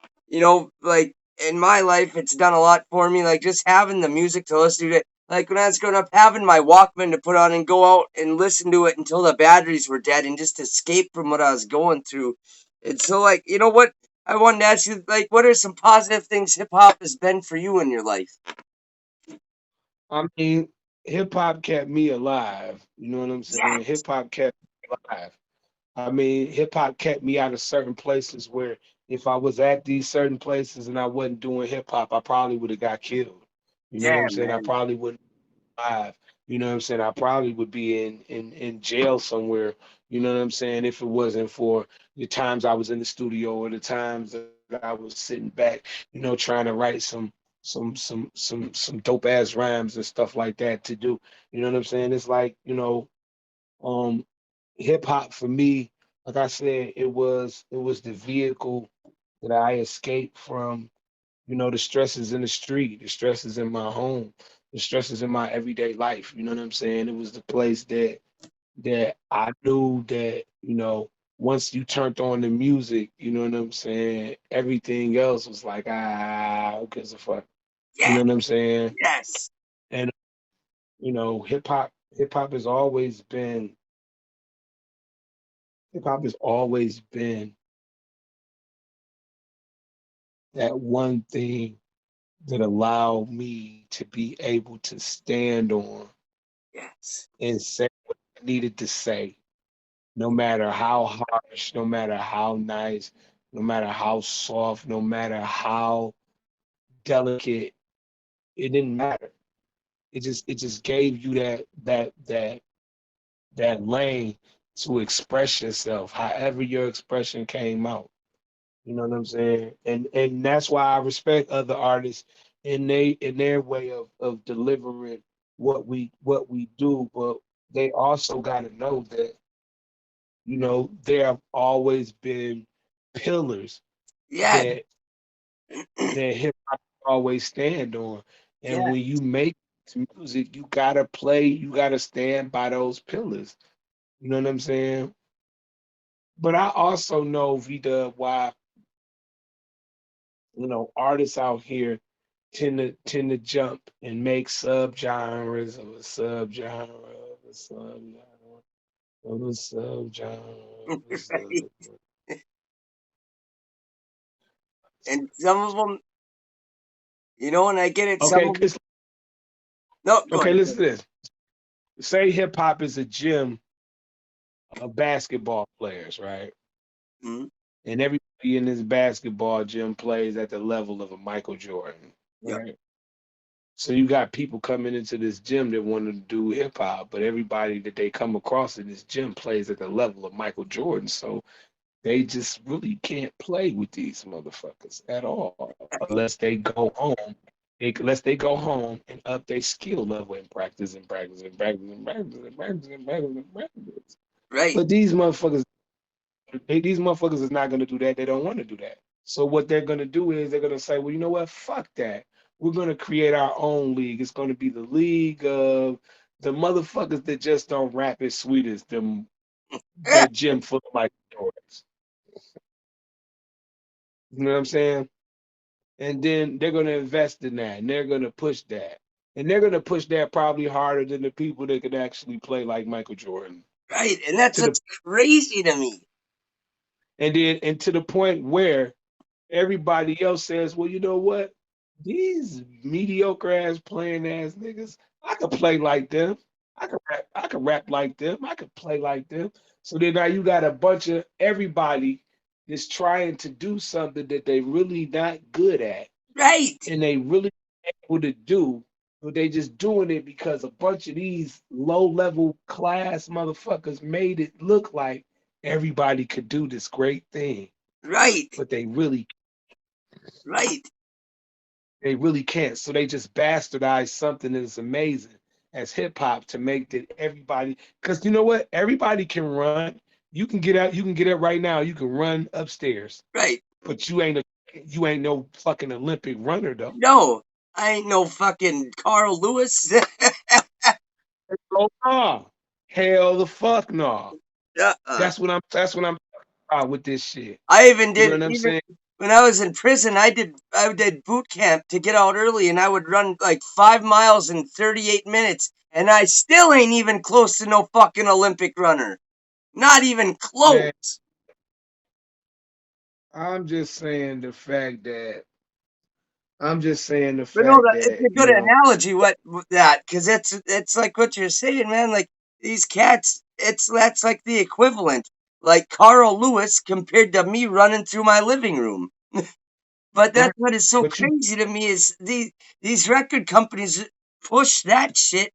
Like in my life, it's done a lot for me. Like just having the music to listen to it. Like when I was growing up, having my Walkman to put on and go out and listen to it until the batteries were dead and just escape from what I was going through. And so, like, you know what? I wanted to ask you, like, what are some positive things hip hop has been for you in your life? I mean, hip hop kept me alive. You know what I'm saying? Yes. Hip hop kept me alive. I mean, hip hop kept me out of certain places where if I was at these certain places and I wasn't doing hip hop, I probably would have got killed. You know what Yeah, I'm saying? I man. probably wouldn't alive. You know what I'm saying? I probably would be in jail somewhere. You know what I'm saying? If it wasn't for the times I was in the studio or the times that I was sitting back, trying to write some dope ass rhymes and stuff like that to do. You know what I'm saying? It's like, um hip hop for me, like I said, it was the vehicle that I escaped from, the stresses in the street, the stresses in my home, the stresses in my everyday life. You know what I'm saying? It was the place that I knew that, once you turned on the music, you know what I'm saying, everything else was like, who gives a fuck? You Yeah. know what I'm saying? Yes. And hip hop has always been hip hop has always been that one thing that allowed me to be able to stand on Yes. and say what I needed to say, no matter how harsh, no matter how nice, no matter how soft, no matter how delicate, it didn't matter. It just gave you that lane to express yourself, however your expression came out. You know what I'm saying? And that's why I respect other artists in their way of delivering what we do, but they also gotta know that, there have always been pillars Yeah. that that hip hop always stand on. And Yeah. when you make music, you gotta stand by those pillars. You know what I'm saying? But I also know, Vida, why, artists out here tend to jump and make subgenres of a subgenre of a subgenre of a subgenre of a Right. subgenre. And some of them, and I get it. Some Okay, of them. No, go okay, ahead. listen to this. Say hip hop is a gym of basketball players, right? Mhm. And everybody in this basketball gym plays at the level of a Michael Jordan, Yep. right? So you got people coming into this gym that want to do hip hop, but everybody that they come across in this gym plays at the level of Michael Jordan. So they just really can't play with these motherfuckers at all unless they go home. Unless they go home and up their skill level and practice and practice and practice and practice and practice and practice and practice. Right. But these motherfuckers is not gonna do that. They don't want to do that. So what they're gonna do is they're gonna say, well, you know what? Fuck that. We're gonna create our own league. It's gonna be the league of the motherfuckers that just don't rap as sweet as them. Yeah. That gym full of Michael Jordans. You know what I'm saying? And then they're gonna invest in that, and they're gonna push that, and they're gonna push that probably harder than the people that can actually play like Michael Jordan. Right. And that's To the what's crazy to me. and to the point where everybody else says, well, you know what? These mediocre ass playing ass niggas, I could play like them. I could rap like them. I could play like them. So then now you got a bunch of everybody that's trying to do something that they really not good at Right. and they really able to do, but they just doing it because a bunch of these low level class motherfuckers made it look like everybody could do this great thing, Right. but they really Right. They really can't. So they just bastardize something that's amazing as hip hop to make that everybody. Because you know what? Everybody can run. You can get out. You can get up right now. You can run upstairs, Right. but you ain't no fucking Olympic runner though. No, I ain't no fucking Carl Lewis. Oh no. Hell the fuck no. Uh-uh. That's what I'm talking about with this shit. I even You know did what I'm even saying? when I was in prison. I did boot camp to get out early, and I would run like 5 miles in 38 minutes, and I still ain't even close to no fucking Olympic runner. Not even Man, close. I'm just saying the fact that I'm just saying the But no, fact it's that, a good analogy. What that? Because it's like what you're saying, man. Like these cats, that's like the equivalent, like Carl Lewis compared to me running through my living room. But right, that's what is so but you crazy to me is these record companies push that shit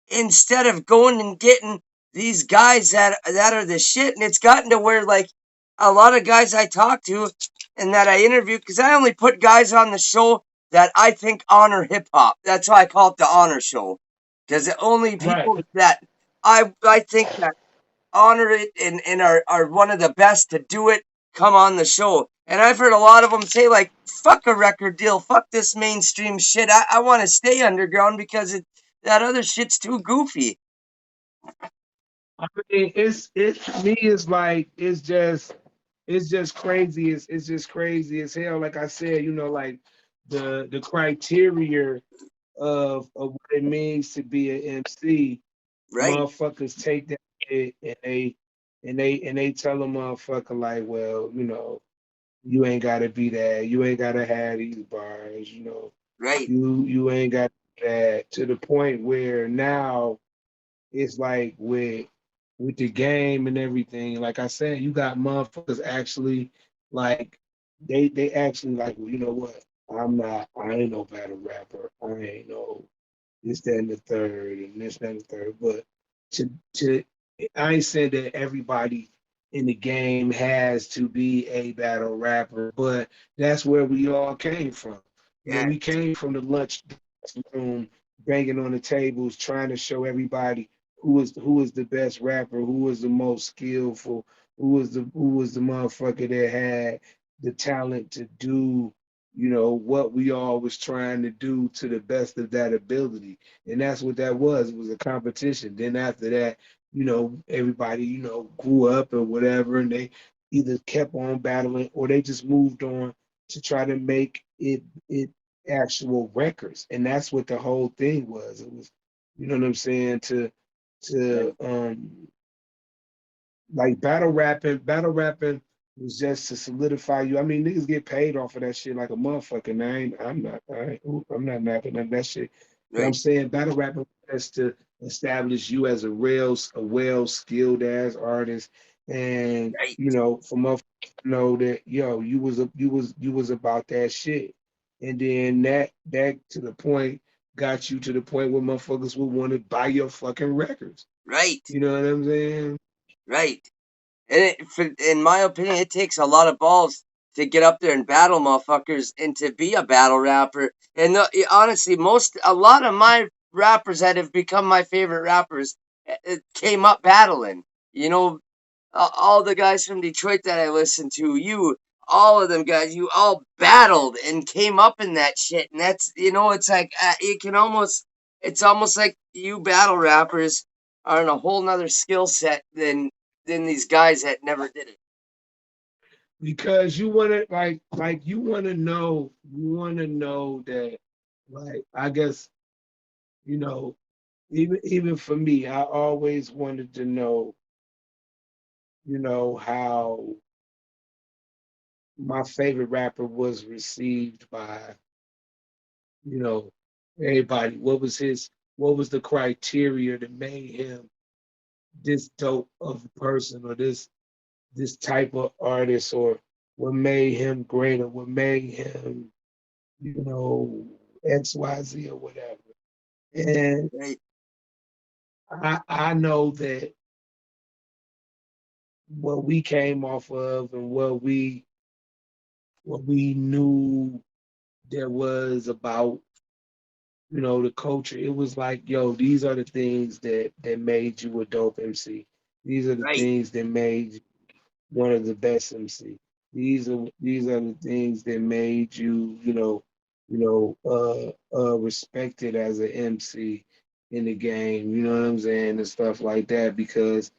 instead of going and getting these guys that are the shit. And it's gotten to where like a lot of guys I talk to and that I interview, because I only put guys on the show that I think honor hip hop. That's why I call it the honor show, because the only right. people that I think that honor it and are one of the best to do it come on the show. And I've heard a lot of them say like, fuck a record deal, fuck this mainstream shit. I want to stay underground because that other shit's too goofy. I mean, it to me is like it's just crazy. It's just crazy as hell. Like I said, you know, like the criteria of what it means to be an MC, Right, motherfuckers take that shit and they tell a motherfucker like, well, you know, you ain't gotta be that, you ain't gotta have these bars, you know, right, you ain't got that to the point where now it's like with the game and everything, like I said, you got motherfuckers actually like they actually like, well, you know what? I ain't no battle rapper. I ain't no this, that, and the third, and this, that, and the third. But to I ain't saying that everybody in the game has to be a battle rapper, but that's where we all came from. You know, yeah, we came from the lunch room, banging on the tables, trying to show everybody who was the best rapper, who was the most skillful, who was the motherfucker that had the talent to do, you know, what we all was trying to do to the best of that ability. And that's what that was. It was a competition. Then after that, you know, everybody, you know, grew up or whatever, and they either kept on battling or they just moved on to try to make it actual records. And that's what the whole thing was. It was, you know what I'm saying, to right, like battle rapping was just to solidify you. I mean, niggas get paid off of that shit like a motherfucker. And I'm not napping none of that shit. But I'm right, saying battle rapping is to establish you as a well skilled ass artist, and right, you know, for motherfuckers to know that yo, you was about that shit, and then that to the point got you to the point where motherfuckers would want to buy your fucking records. right, You know what I'm saying? right. And in my opinion, it takes a lot of balls to get up there and battle motherfuckers and to be a battle rapper. And honestly, a lot of my rappers that have become my favorite rappers came up battling. You know, all the guys from Detroit that I listened to, all of them guys, you all battled and came up in that shit. And that's, it's like, it's almost like you battle rappers are in a whole nother skill set than these guys that never did it. Because you want to you want to know that, like, I guess, you know, even for me, I always wanted to know, you know, how my favorite rapper was received by, you know, everybody. What was the criteria that made him this dope of a person, or this type of artist, or what made him greater, what made him, you know, XYZ or whatever. And Right, I know that what we came off of and what we knew there was about, the culture. It was like, yo, these are the things that made you a dope MC. These are the Right. things that made you one of the best MC. These are the things that made you, respected as an MC in the game. You know what I'm saying, and stuff like that. Because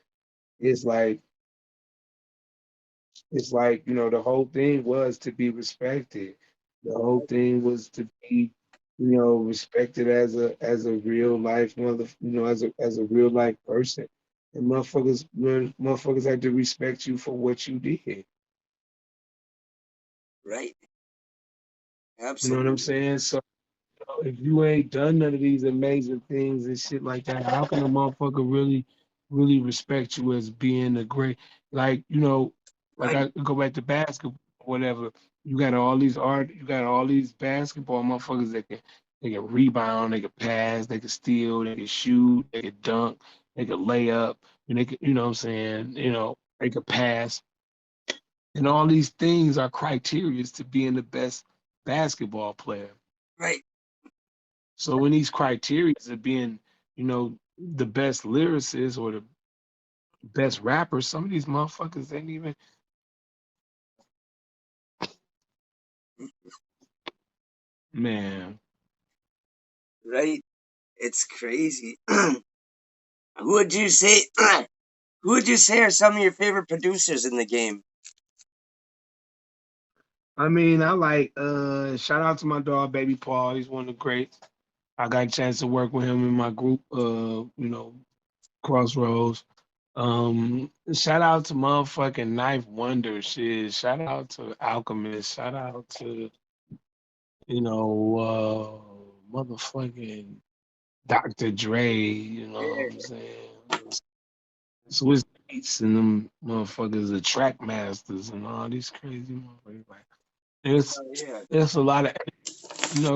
it's like the whole thing was to be respected. The whole thing was to be, respected as a real life as a real life person. And motherfuckers had to respect you for what you did. Right. You know what I'm Absolutely. saying? So if you ain't done none of these amazing things and shit like that, how can a motherfucker really, really respect you as being a great, like, like Right. I go back to basketball or whatever. You got all these basketball motherfuckers they can rebound, they can pass, they can steal, they can shoot, they can dunk, they can lay up, and they can, what I'm saying, they can pass. And all these things are criteria to being the best basketball player. Right. So when these criteria of being, the best lyricist or the best rapper, some of these motherfuckers ain't even, man. Right. It's crazy. Who would you say? Who would you say are some of your favorite producers in the game? I mean, I like shout out to my dog Baby Paul. He's one of the greats. I got a chance to work with him in my group, Crossroads. Shout out to motherfucking Knife Wonder shit. Shout out to Alchemist. Shout out to, motherfucking Dr. Dre, you know what I'm Yeah. saying? Swiss Beats and them motherfuckers, the track masters and all these crazy motherfuckers. Like, it's Oh, yeah. it's a lot of,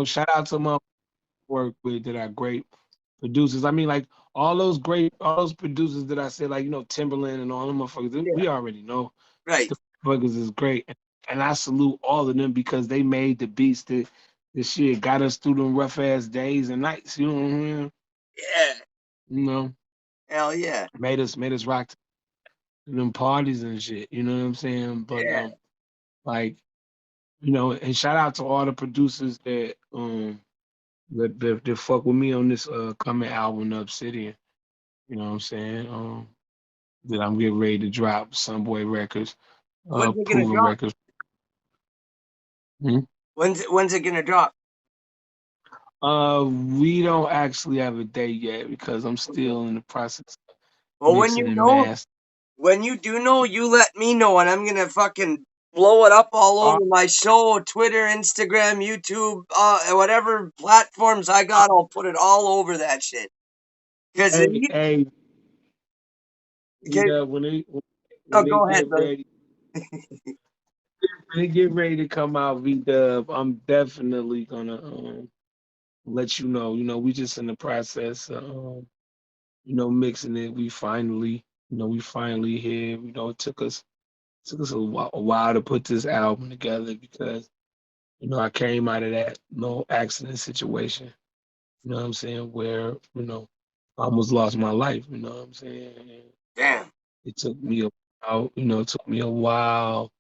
shout out to my work with that are great producers. I mean, like all those producers that I said, like, Timberland and all them motherfuckers, Yeah. we already know Right. the motherfuckers is great. And I salute all of them because they made the beats that the shit got us through them rough ass days and nights, you know what I mean? Yeah. You know, Hell yeah. made us rock to them parties and shit. You know what I'm saying? But Yeah. like, and shout out to all the producers that fuck with me on this coming album, Obsidian. You know what I'm saying? That I'm getting ready to drop, Sunboy Records, When's it gonna Proven drop? Records. Hmm? When's it gonna drop? We don't actually have a date yet because I'm Okay. still in the process of Well, mixing and mastering. when you do know, you let me know, and I'm gonna fucking blow it up all Uh, over my show, Twitter, Instagram, YouTube, whatever platforms I got. I'll put it all over that shit. Cause hey, you, hey, cause, when oh, they go ahead, get brother. ready, when they get ready to come out, V-Dub, I'm definitely gonna let you know. We just in the process of mixing it. We finally here. It took us a while to put this album together because I came out of that no accident situation. You know what I'm saying? Where I almost lost my life. You know what I'm saying? And Damn. it took me a while. It took me a while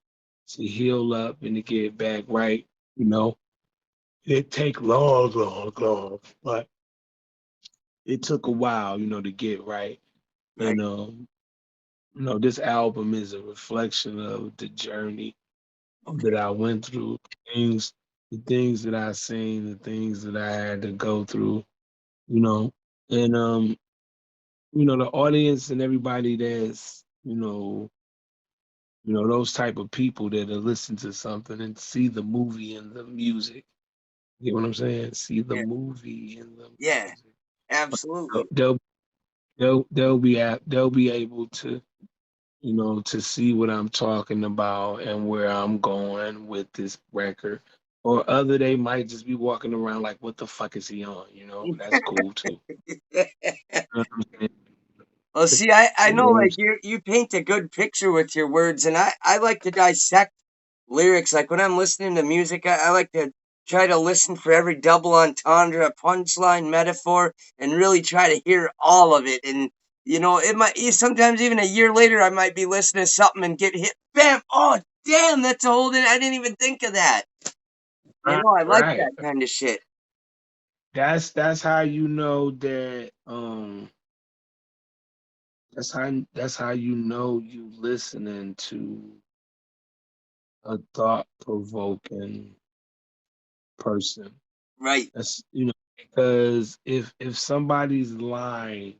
to heal up and to get back right. You know, it take long, long, long, but it took a while. To get right. Right. And this album is a reflection of the journey that Okay. I went through, the things that I seen, the things that I had to go through, you know, and the audience and everybody that's, those type of people that will listen to something and see the movie and the music. You know what I'm saying? See the Yeah. movie and the Yeah. music. Absolutely. They'll they'll be able to to see what I'm talking about and where I'm going with this record. Or other they might just be walking around like, what the fuck is he on? That's cool too. You know what I'm saying? Well, see, I You know know, what I'm like, saying? you paint a good picture with your words, and I like to dissect lyrics. Like when I'm listening to music, I like to try to listen for every double entendre, punchline, metaphor, and really try to hear all of it. And it might sometimes even a year later, I might be listening to something and get hit. Bam! Oh, damn! That's a whole. I didn't even think of that. I like Right. that kind of shit. That's how you know that that's how you know you listening to a thought provoking person. Right, That's because if somebody's line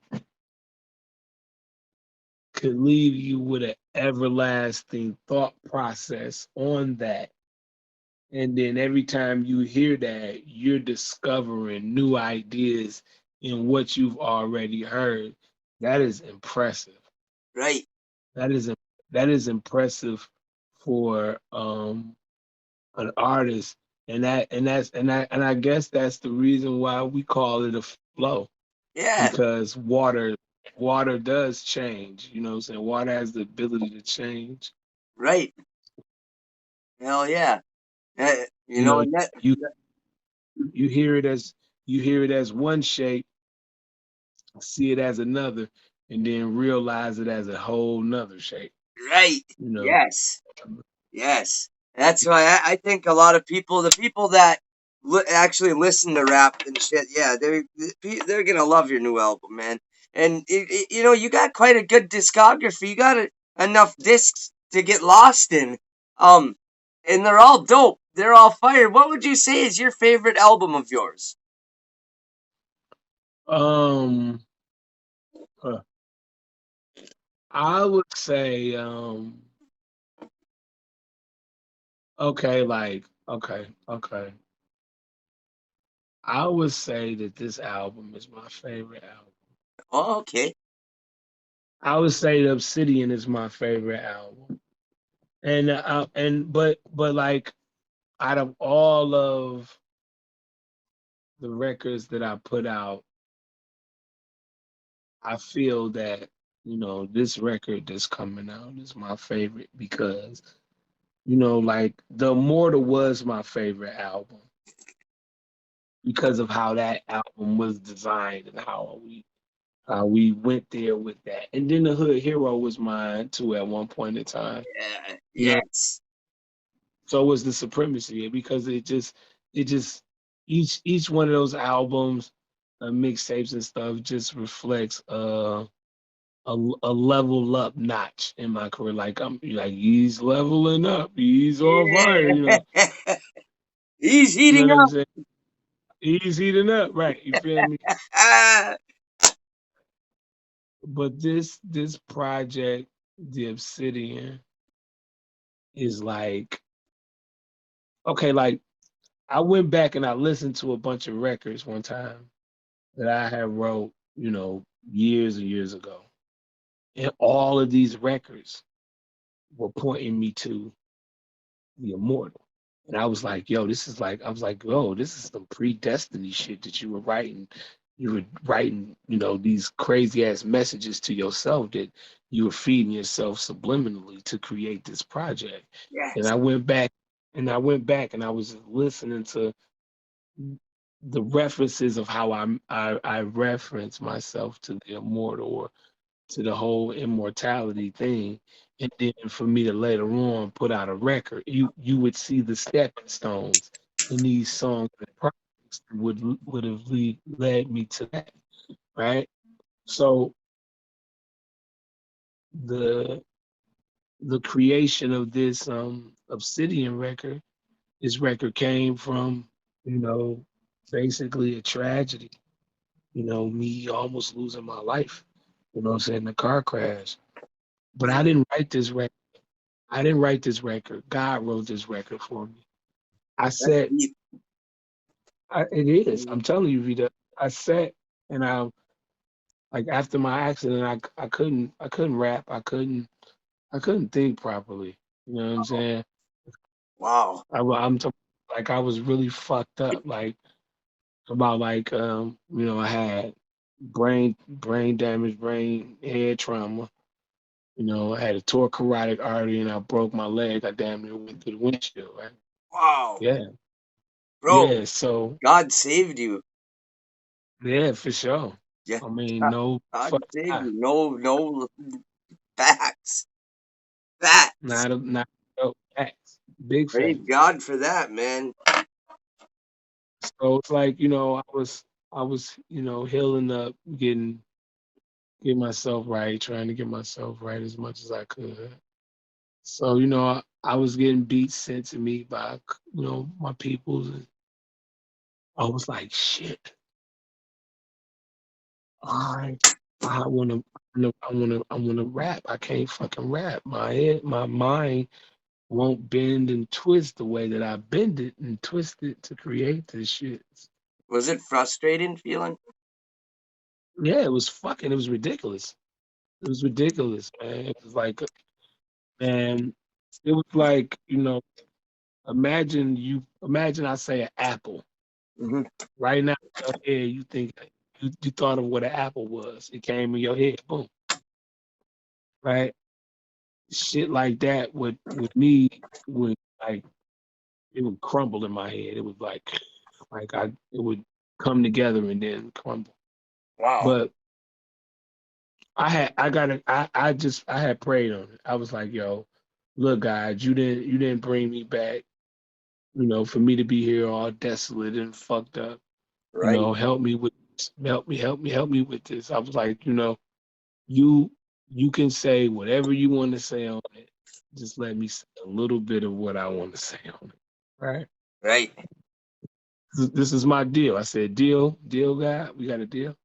could leave you with an everlasting thought process on that, and then every time you hear that, you're discovering new ideas in what you've already heard. That is impressive. right. That is that is impressive for an artist, and I guess that's the reason why we call it a flow, Yeah, because water does change. You know what I'm saying? Water has the ability to change. right. Hell yeah. You know, And that. you you hear it as one shape, see it as another, and then realize it as a whole nother shape. Right. You know. Yes. Yes, that's why I think a lot of people, the people that actually listen to rap and shit, yeah, they're gonna love your new album, man. And you got quite a good discography. You got enough discs to get lost in. Um, and they're all dope. They're all fire. What would you say is your favorite album of yours? Um, huh, I would say, okay, okay. I would say that this album is my favorite album. Oh, okay. I would say the Obsidian is my favorite album, but like out of all of the records that I put out, I feel that this record that's coming out is my favorite because like The Immortal was my favorite album because of how that album was designed and how we went there with that. And then The Hood Hero was mine too at one point in time. Yeah. You know, Yes. so was The Supremacy because it just each one of those albums, mixtapes and stuff just reflects a level up notch in my career. Like I'm like he's leveling up, he's on fire, Yeah. He's you know heating what I'm up. saying? He's heating up, right? You feel me? But this project, The Obsidian, is like okay, like I went back and I listened to a bunch of records one time that I had wrote, years and years ago. And all of these records were pointing me to the immortal. And I was like, yo, I was like, yo, this is some predestiny shit that you were writing. You were writing, these crazy ass messages to yourself that you were feeding yourself subliminally to create this project. And Yes. I went back and I was listening to the references of how I reference myself to the immortal or to the whole immortality thing. And then for me to later on put out a record, you would see the stepping stones in these songs and projects that would have led me to that, right? So the the creation of this Obsidian record, this record came from, you know, basically a tragedy, me almost losing my life, what I'm saying, in a car crash. But I didn't write this record. I didn't write this record. God wrote this record for me. I That's said, deep. it is. I'm telling you, Vita. I sat and I like after my accident, I couldn't rap. I couldn't think properly. You know what I'm saying? Wow. I'm like I was really fucked up. Like about like I had brain damage, brain head trauma. I had a tore carotid artery and I broke my leg. I damn near went through the windshield. Right? Wow. Yeah. Bro, Yeah, so God saved you. yeah, for sure. Yeah, I mean, no God fuck saved lie. you. No facts. Facts. Not no facts. Big Praise facts. God for that, man. So it's like, I was, healing up, getting myself right, trying to get myself right as much as I could. So, I was getting beats sent to me by, my peoples, and I was like, shit, I I wanna rap. I can't fucking rap. My mind won't bend and twist the way that I bend it and twist it to create this shit. Was it frustrating feeling? Yeah, it was ridiculous. It was ridiculous, man. It was like, man, it was like, imagine I say an apple. Hmm. Right now in your head, you think you thought of what an apple was. It came in your head, boom, right? Shit like that with me would like it would crumble in my head. It would it would come together and then crumble. Wow. But I had prayed on it. I was like, yo, look, guys, you didn't bring me back, for me to be here all desolate and fucked up. Right. Help me with this. Help me with this. I was like, you you can say whatever you want to say on it. Just let me say a little bit of what I want to say on it. Right? Right. This is my deal. I said, deal, guy. We got a deal.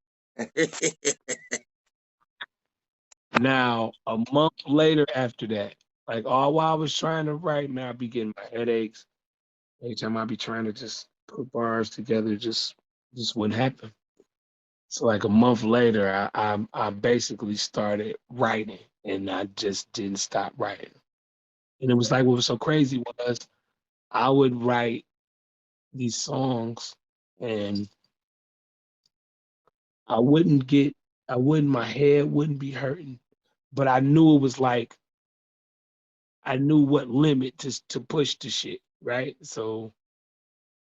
Now, a month later after that, like all while I was trying to write, man, I'd be getting my headaches. Every time I'd be trying to just put bars together, just wouldn't happen. So like a month later, I basically started writing, and I just didn't stop writing. And it was like what was so crazy was I would write these songs, and I wouldn't get, my head wouldn't be hurting, but I knew it was like I knew what limit to push the shit, right? So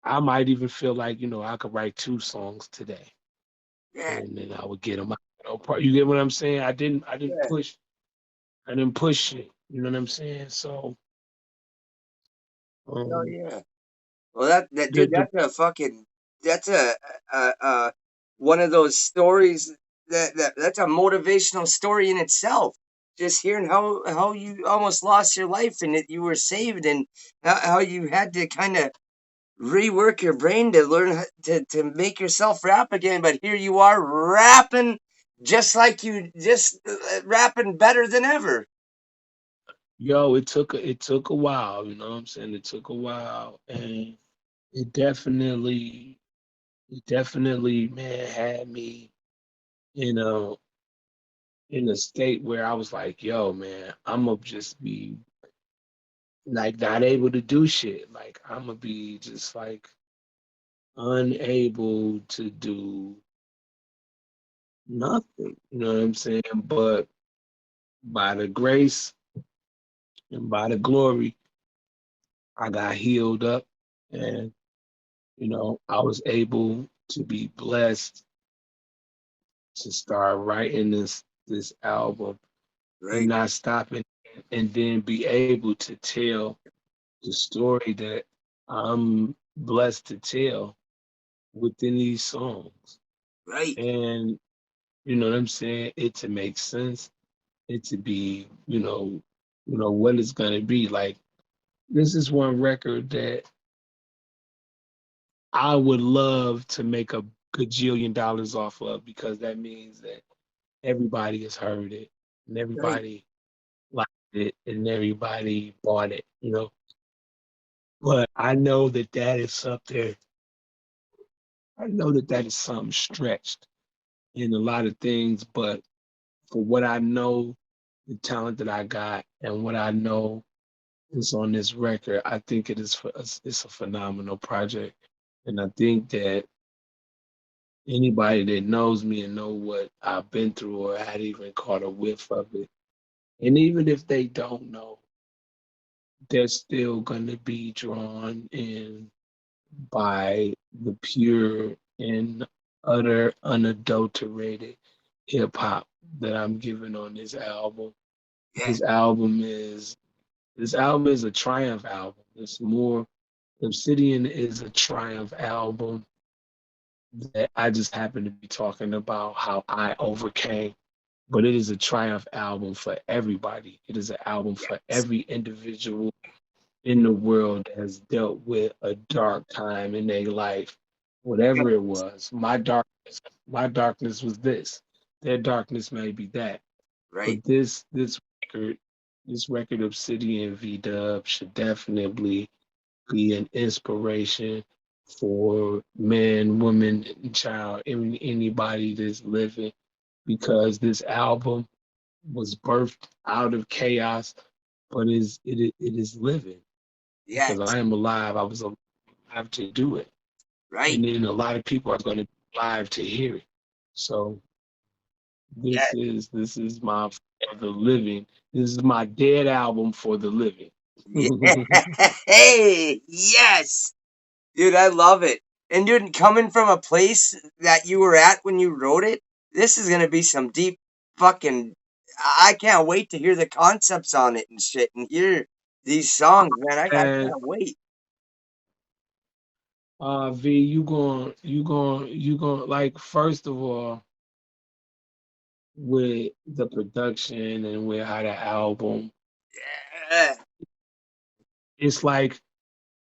I might even feel like I could write 2 songs today, Yeah. and then I would get them out. You get what I'm saying? Yeah. I didn't push it. You know what I'm saying? So Hell um, yeah. Well, that the dude, the that's a one of those stories that's a motivational story in itself. Just hearing how you almost lost your life and that you were saved, and how you had to kind of rework your brain to learn to make yourself rap again. But here you are rapping just like you just rapping better than ever. it took a while. You know what I'm saying? It took a while, and it definitely, man, had me in a in a state where I was like, yo, man, I'm gonna just be like not able to do shit. Like I'm gonna be just like unable to do nothing. You know what I'm saying? But by the grace and by the glory, I got healed up, and I was able to be blessed to start writing this album and Right, not stopping, and then be able to tell the story that I'm blessed to tell within these songs. right, And you know what I'm saying? It to make sense, it to be, what it's gonna be. Like this is one record that I would love to make a gajillion dollars off of, because that means that everybody has heard it and right, everybody liked it and everybody bought it. But I know that that is something. I know that that is something stretched in a lot of things, but for what I know, the talent that I got, and what I know is on this record, I think it's a phenomenal project, and I think that anybody that knows me and know what I've been through or had even caught a whiff of it, and even if they don't know, they're still gonna be drawn in by the pure and utter unadulterated hip hop that I'm giving on this album. Yeah. This album is this album is a triumph album. It's more Obsidian is a triumph album that I just happen to be talking about how I overcame. But it is a triumph album for everybody. It is an album for Yes. every individual in the world that has dealt with a dark time in their life, whatever it was. My darkness was this. Their darkness may be that. Right. But record, this record Obsidian V Dub should definitely be an inspiration for men, women, and child, anybody that's living, because this album was birthed out of chaos, but it is living because Yes. I am alive. I was alive to do it, Right. and then a lot of people are going to be alive to hear it. So Yeah. this is my for the living. This is my dead album for the living. Yeah. Hey, yes. Dude, I love it. And dude, coming from a place that you were at when you wrote it, this is gonna be some deep fucking. I can't wait to hear the concepts on it and shit, and hear these songs, man. I And can't wait. V, you going like first of all with the production and with how the album, Yeah. it's like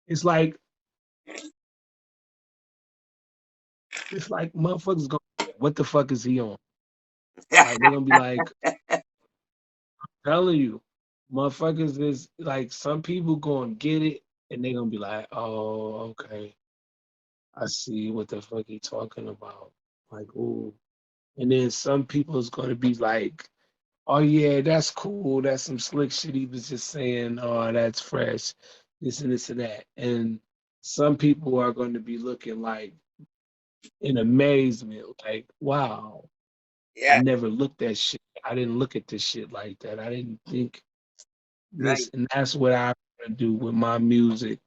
it's like it's like motherfuckers going, what the fuck is he on? Like they're gonna be like, telling you, motherfuckers is like some people gonna get it and they're gonna be like, oh, okay, I see what the fuck he talking about. Like, ooh. And then some people is gonna be like, oh yeah, that's cool. That's some slick shit he was just saying. Oh, that's fresh. This and that. And some people are going to be looking like in amazement, like, wow, I Yeah. never looked at shit. I didn't look at this shit like that. I didn't think Right. this, and that's what I want to do with my music.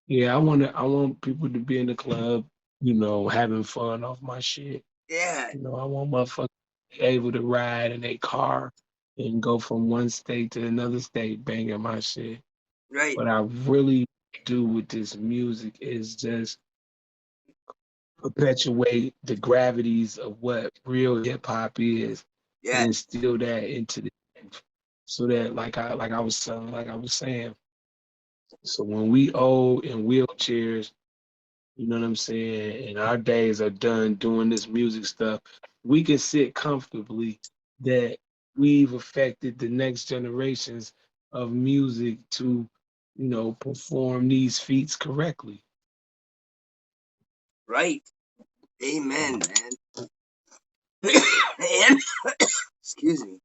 Yeah, I want people to be in the club, having fun off my shit. Yeah. I want motherfuckers to be able to ride in a car and go from one state to another state banging my shit. Right. What I really do with this music is just perpetuate the gravities of what real hip hop is and Yeah. instill that into the so that like I was saying, so when we old in wheelchairs, you know what I'm saying, and our days are done doing this music stuff, we can sit comfortably that we've affected the next generations of music to, perform these feats correctly. Right. Amen, man. And excuse me.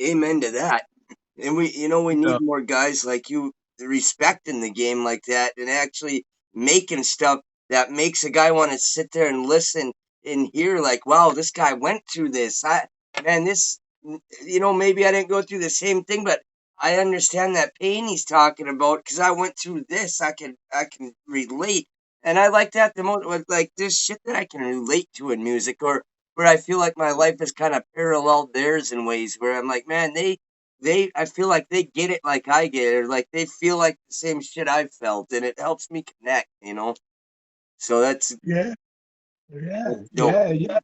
Amen to that. And we need Yeah, more guys like you respecting the game like that and actually making stuff that makes a guy want to sit there and listen and hear like, wow, this guy went through this. Man, this, maybe I didn't go through the same thing, but I understand that pain he's talking about because I went through this. I can relate. And I like that the most with like this shit that I can relate to in music or where I feel like my life is kind of paralleled theirs in ways where I'm like, man, I feel like they get it like I get it, or like they feel like the same shit I felt, and it helps me connect. So yeah, yeah, that's dope. yeah, yeah.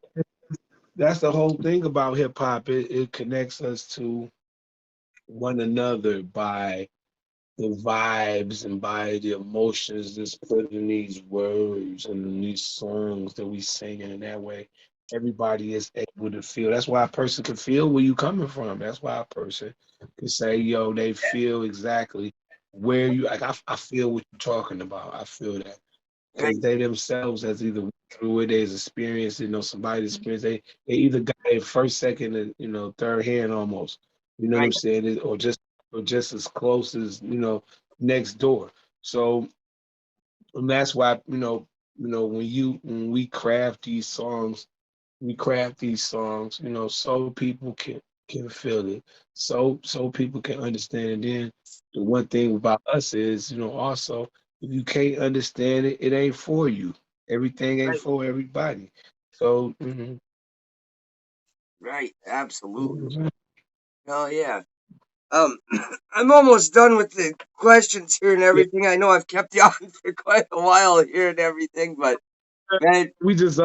That's the whole thing about hip hop. It connects us to one another by the vibes and by the emotions that's put in these words and in these songs that we sing in that way. Everybody is able to feel. That's why a person can feel where you coming from. That's why a person can say, yo, they feel exactly where you like. I feel what you're talking about. I feel that Right, because they themselves has either went through it, they've experienced, somebody experienced. They either got it first, second, and third hand almost. You know what I'm right, saying? Or just as close as next door. So and that's why when we craft these songs, so people can can feel it. So people can understand. And then the one thing about us is, also if you can't understand it, it ain't for you. Everything ain't Right. for everybody. So Right. Absolutely. mhm. Oh yeah. Um, I'm almost done with the questions here and Yeah, everything. I know I've kept you on for quite a while here and everything, but man, we just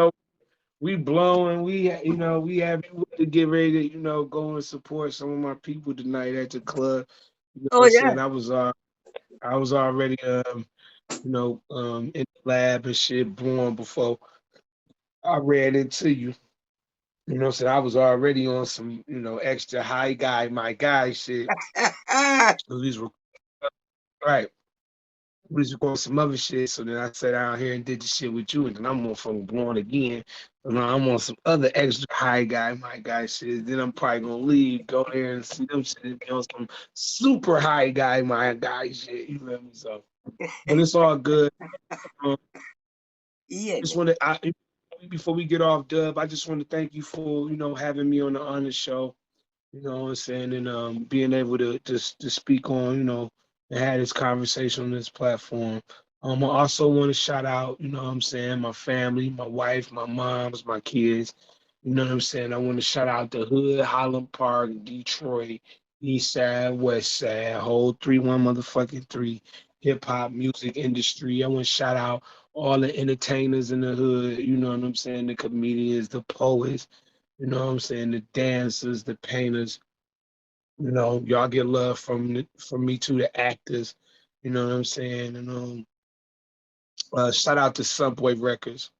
we blowing. We have to get ready to go and support some of my people tonight at the club. You know what oh I'm yeah. saying? I was already in the lab and shit blowing before I ran into you. You know what I'm saying? I was already on some, extra high guy, my guy shit. These were right. We was going some other shit. So then I sat out here and did the shit with you, and then I'm on from blowing again. And now I'm on some other extra high guy, my guy shit. Then I'm probably gonna leave, go there and see them shit, and be on some super high guy, my guy shit. You feel me? So, but it's all good. Um, Yeah. just want to, before we get off, Dub, I just want to thank you for having me on the show. You know what I'm saying, and being able to just to speak on, and have this conversation on this platform. I also want to shout out, what I'm saying, my family, my wife, my moms, my kids. You know what I'm saying? I want to shout out the hood, Highland Park, Detroit, East Side, West Side, whole 3 hip hop music industry. I want to shout out all the entertainers in the hood, you know what I'm saying, the comedians, the poets, you know what I'm saying, the dancers, the painters. Y'all get love from me to the actors. You know what I'm saying? And shout out to Subway Records,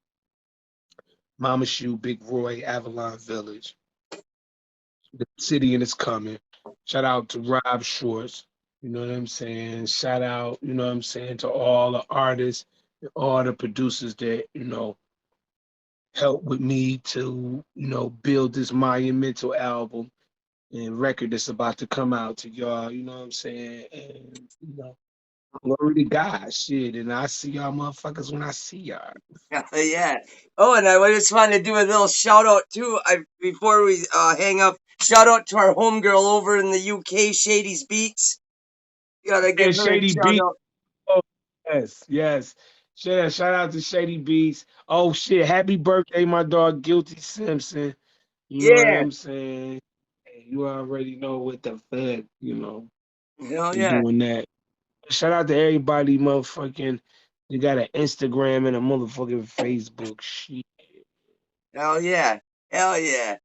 Mama Shoe, Big Roy, Avalon Village, the city and it's coming. Shout out to Rob Shorts. You know what I'm saying? Shout out, you know what I'm saying, to all the artists, all the producers that, help with me to, build this monumental album and record that's about to come out to y'all, you know what I'm saying? And glory to God, shit. And I see y'all motherfuckers when I see y'all. Yeah. Oh, and I just wanted to do a little shout out too. Before we hang up, shout out to our homegirl over in the UK, Shady's Beats. Gotta give And her a Shady shout Beats. out. Oh, yes, yes. Shout out to Shady Beats. Oh shit, happy birthday, my dog Guilty Simpson. You know what Yeah. I'm saying? Hey, you already know what the fuck, Hell we yeah. doing that. Shout out to everybody, motherfucking. You got an Instagram and a motherfucking Facebook. Shit. Hell yeah. Hell yeah.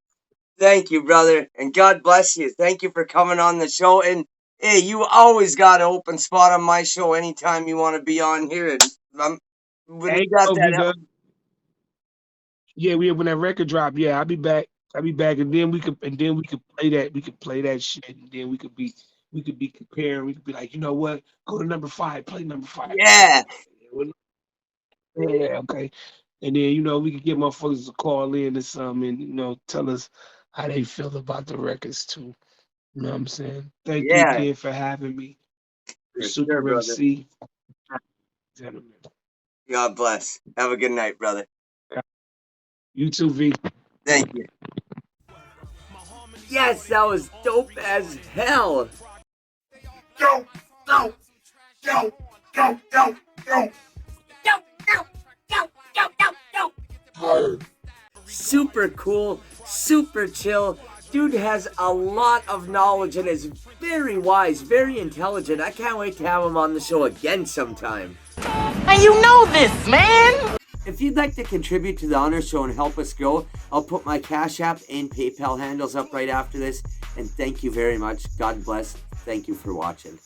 Thank you, brother, and God bless you. Thank you for coming on the show. And hey, you always got an open spot on my show anytime you want to be on here. And when Hey, you got yo, that, yeah, when that record drop, yeah, I'll be back. I'll be back, and then we could play that. We could play that shit, and then we could be comparing. We could be like, you know what? Go to number 5. Play number 5. yeah, Yeah, okay. And then we could get motherfuckers to call in or something, and tell us how they feel about the records too. You know what I'm saying? Thank you yeah, again for having me, for sure, Super brother. MC, gentlemen. God bless. Have a good night, brother. You too, V. Thank you. Yes, that was dope as hell. Go, go, go, go, go, go. Super cool, super chill. Dude has a lot of knowledge and is very wise, very intelligent. I can't wait to have him on the show again sometime. And you know this, man. If you'd like to contribute to the Honor Show and help us grow, I'll put my Cash App and PayPal handles up right after this. And thank you very much. God bless. Thank you for watching.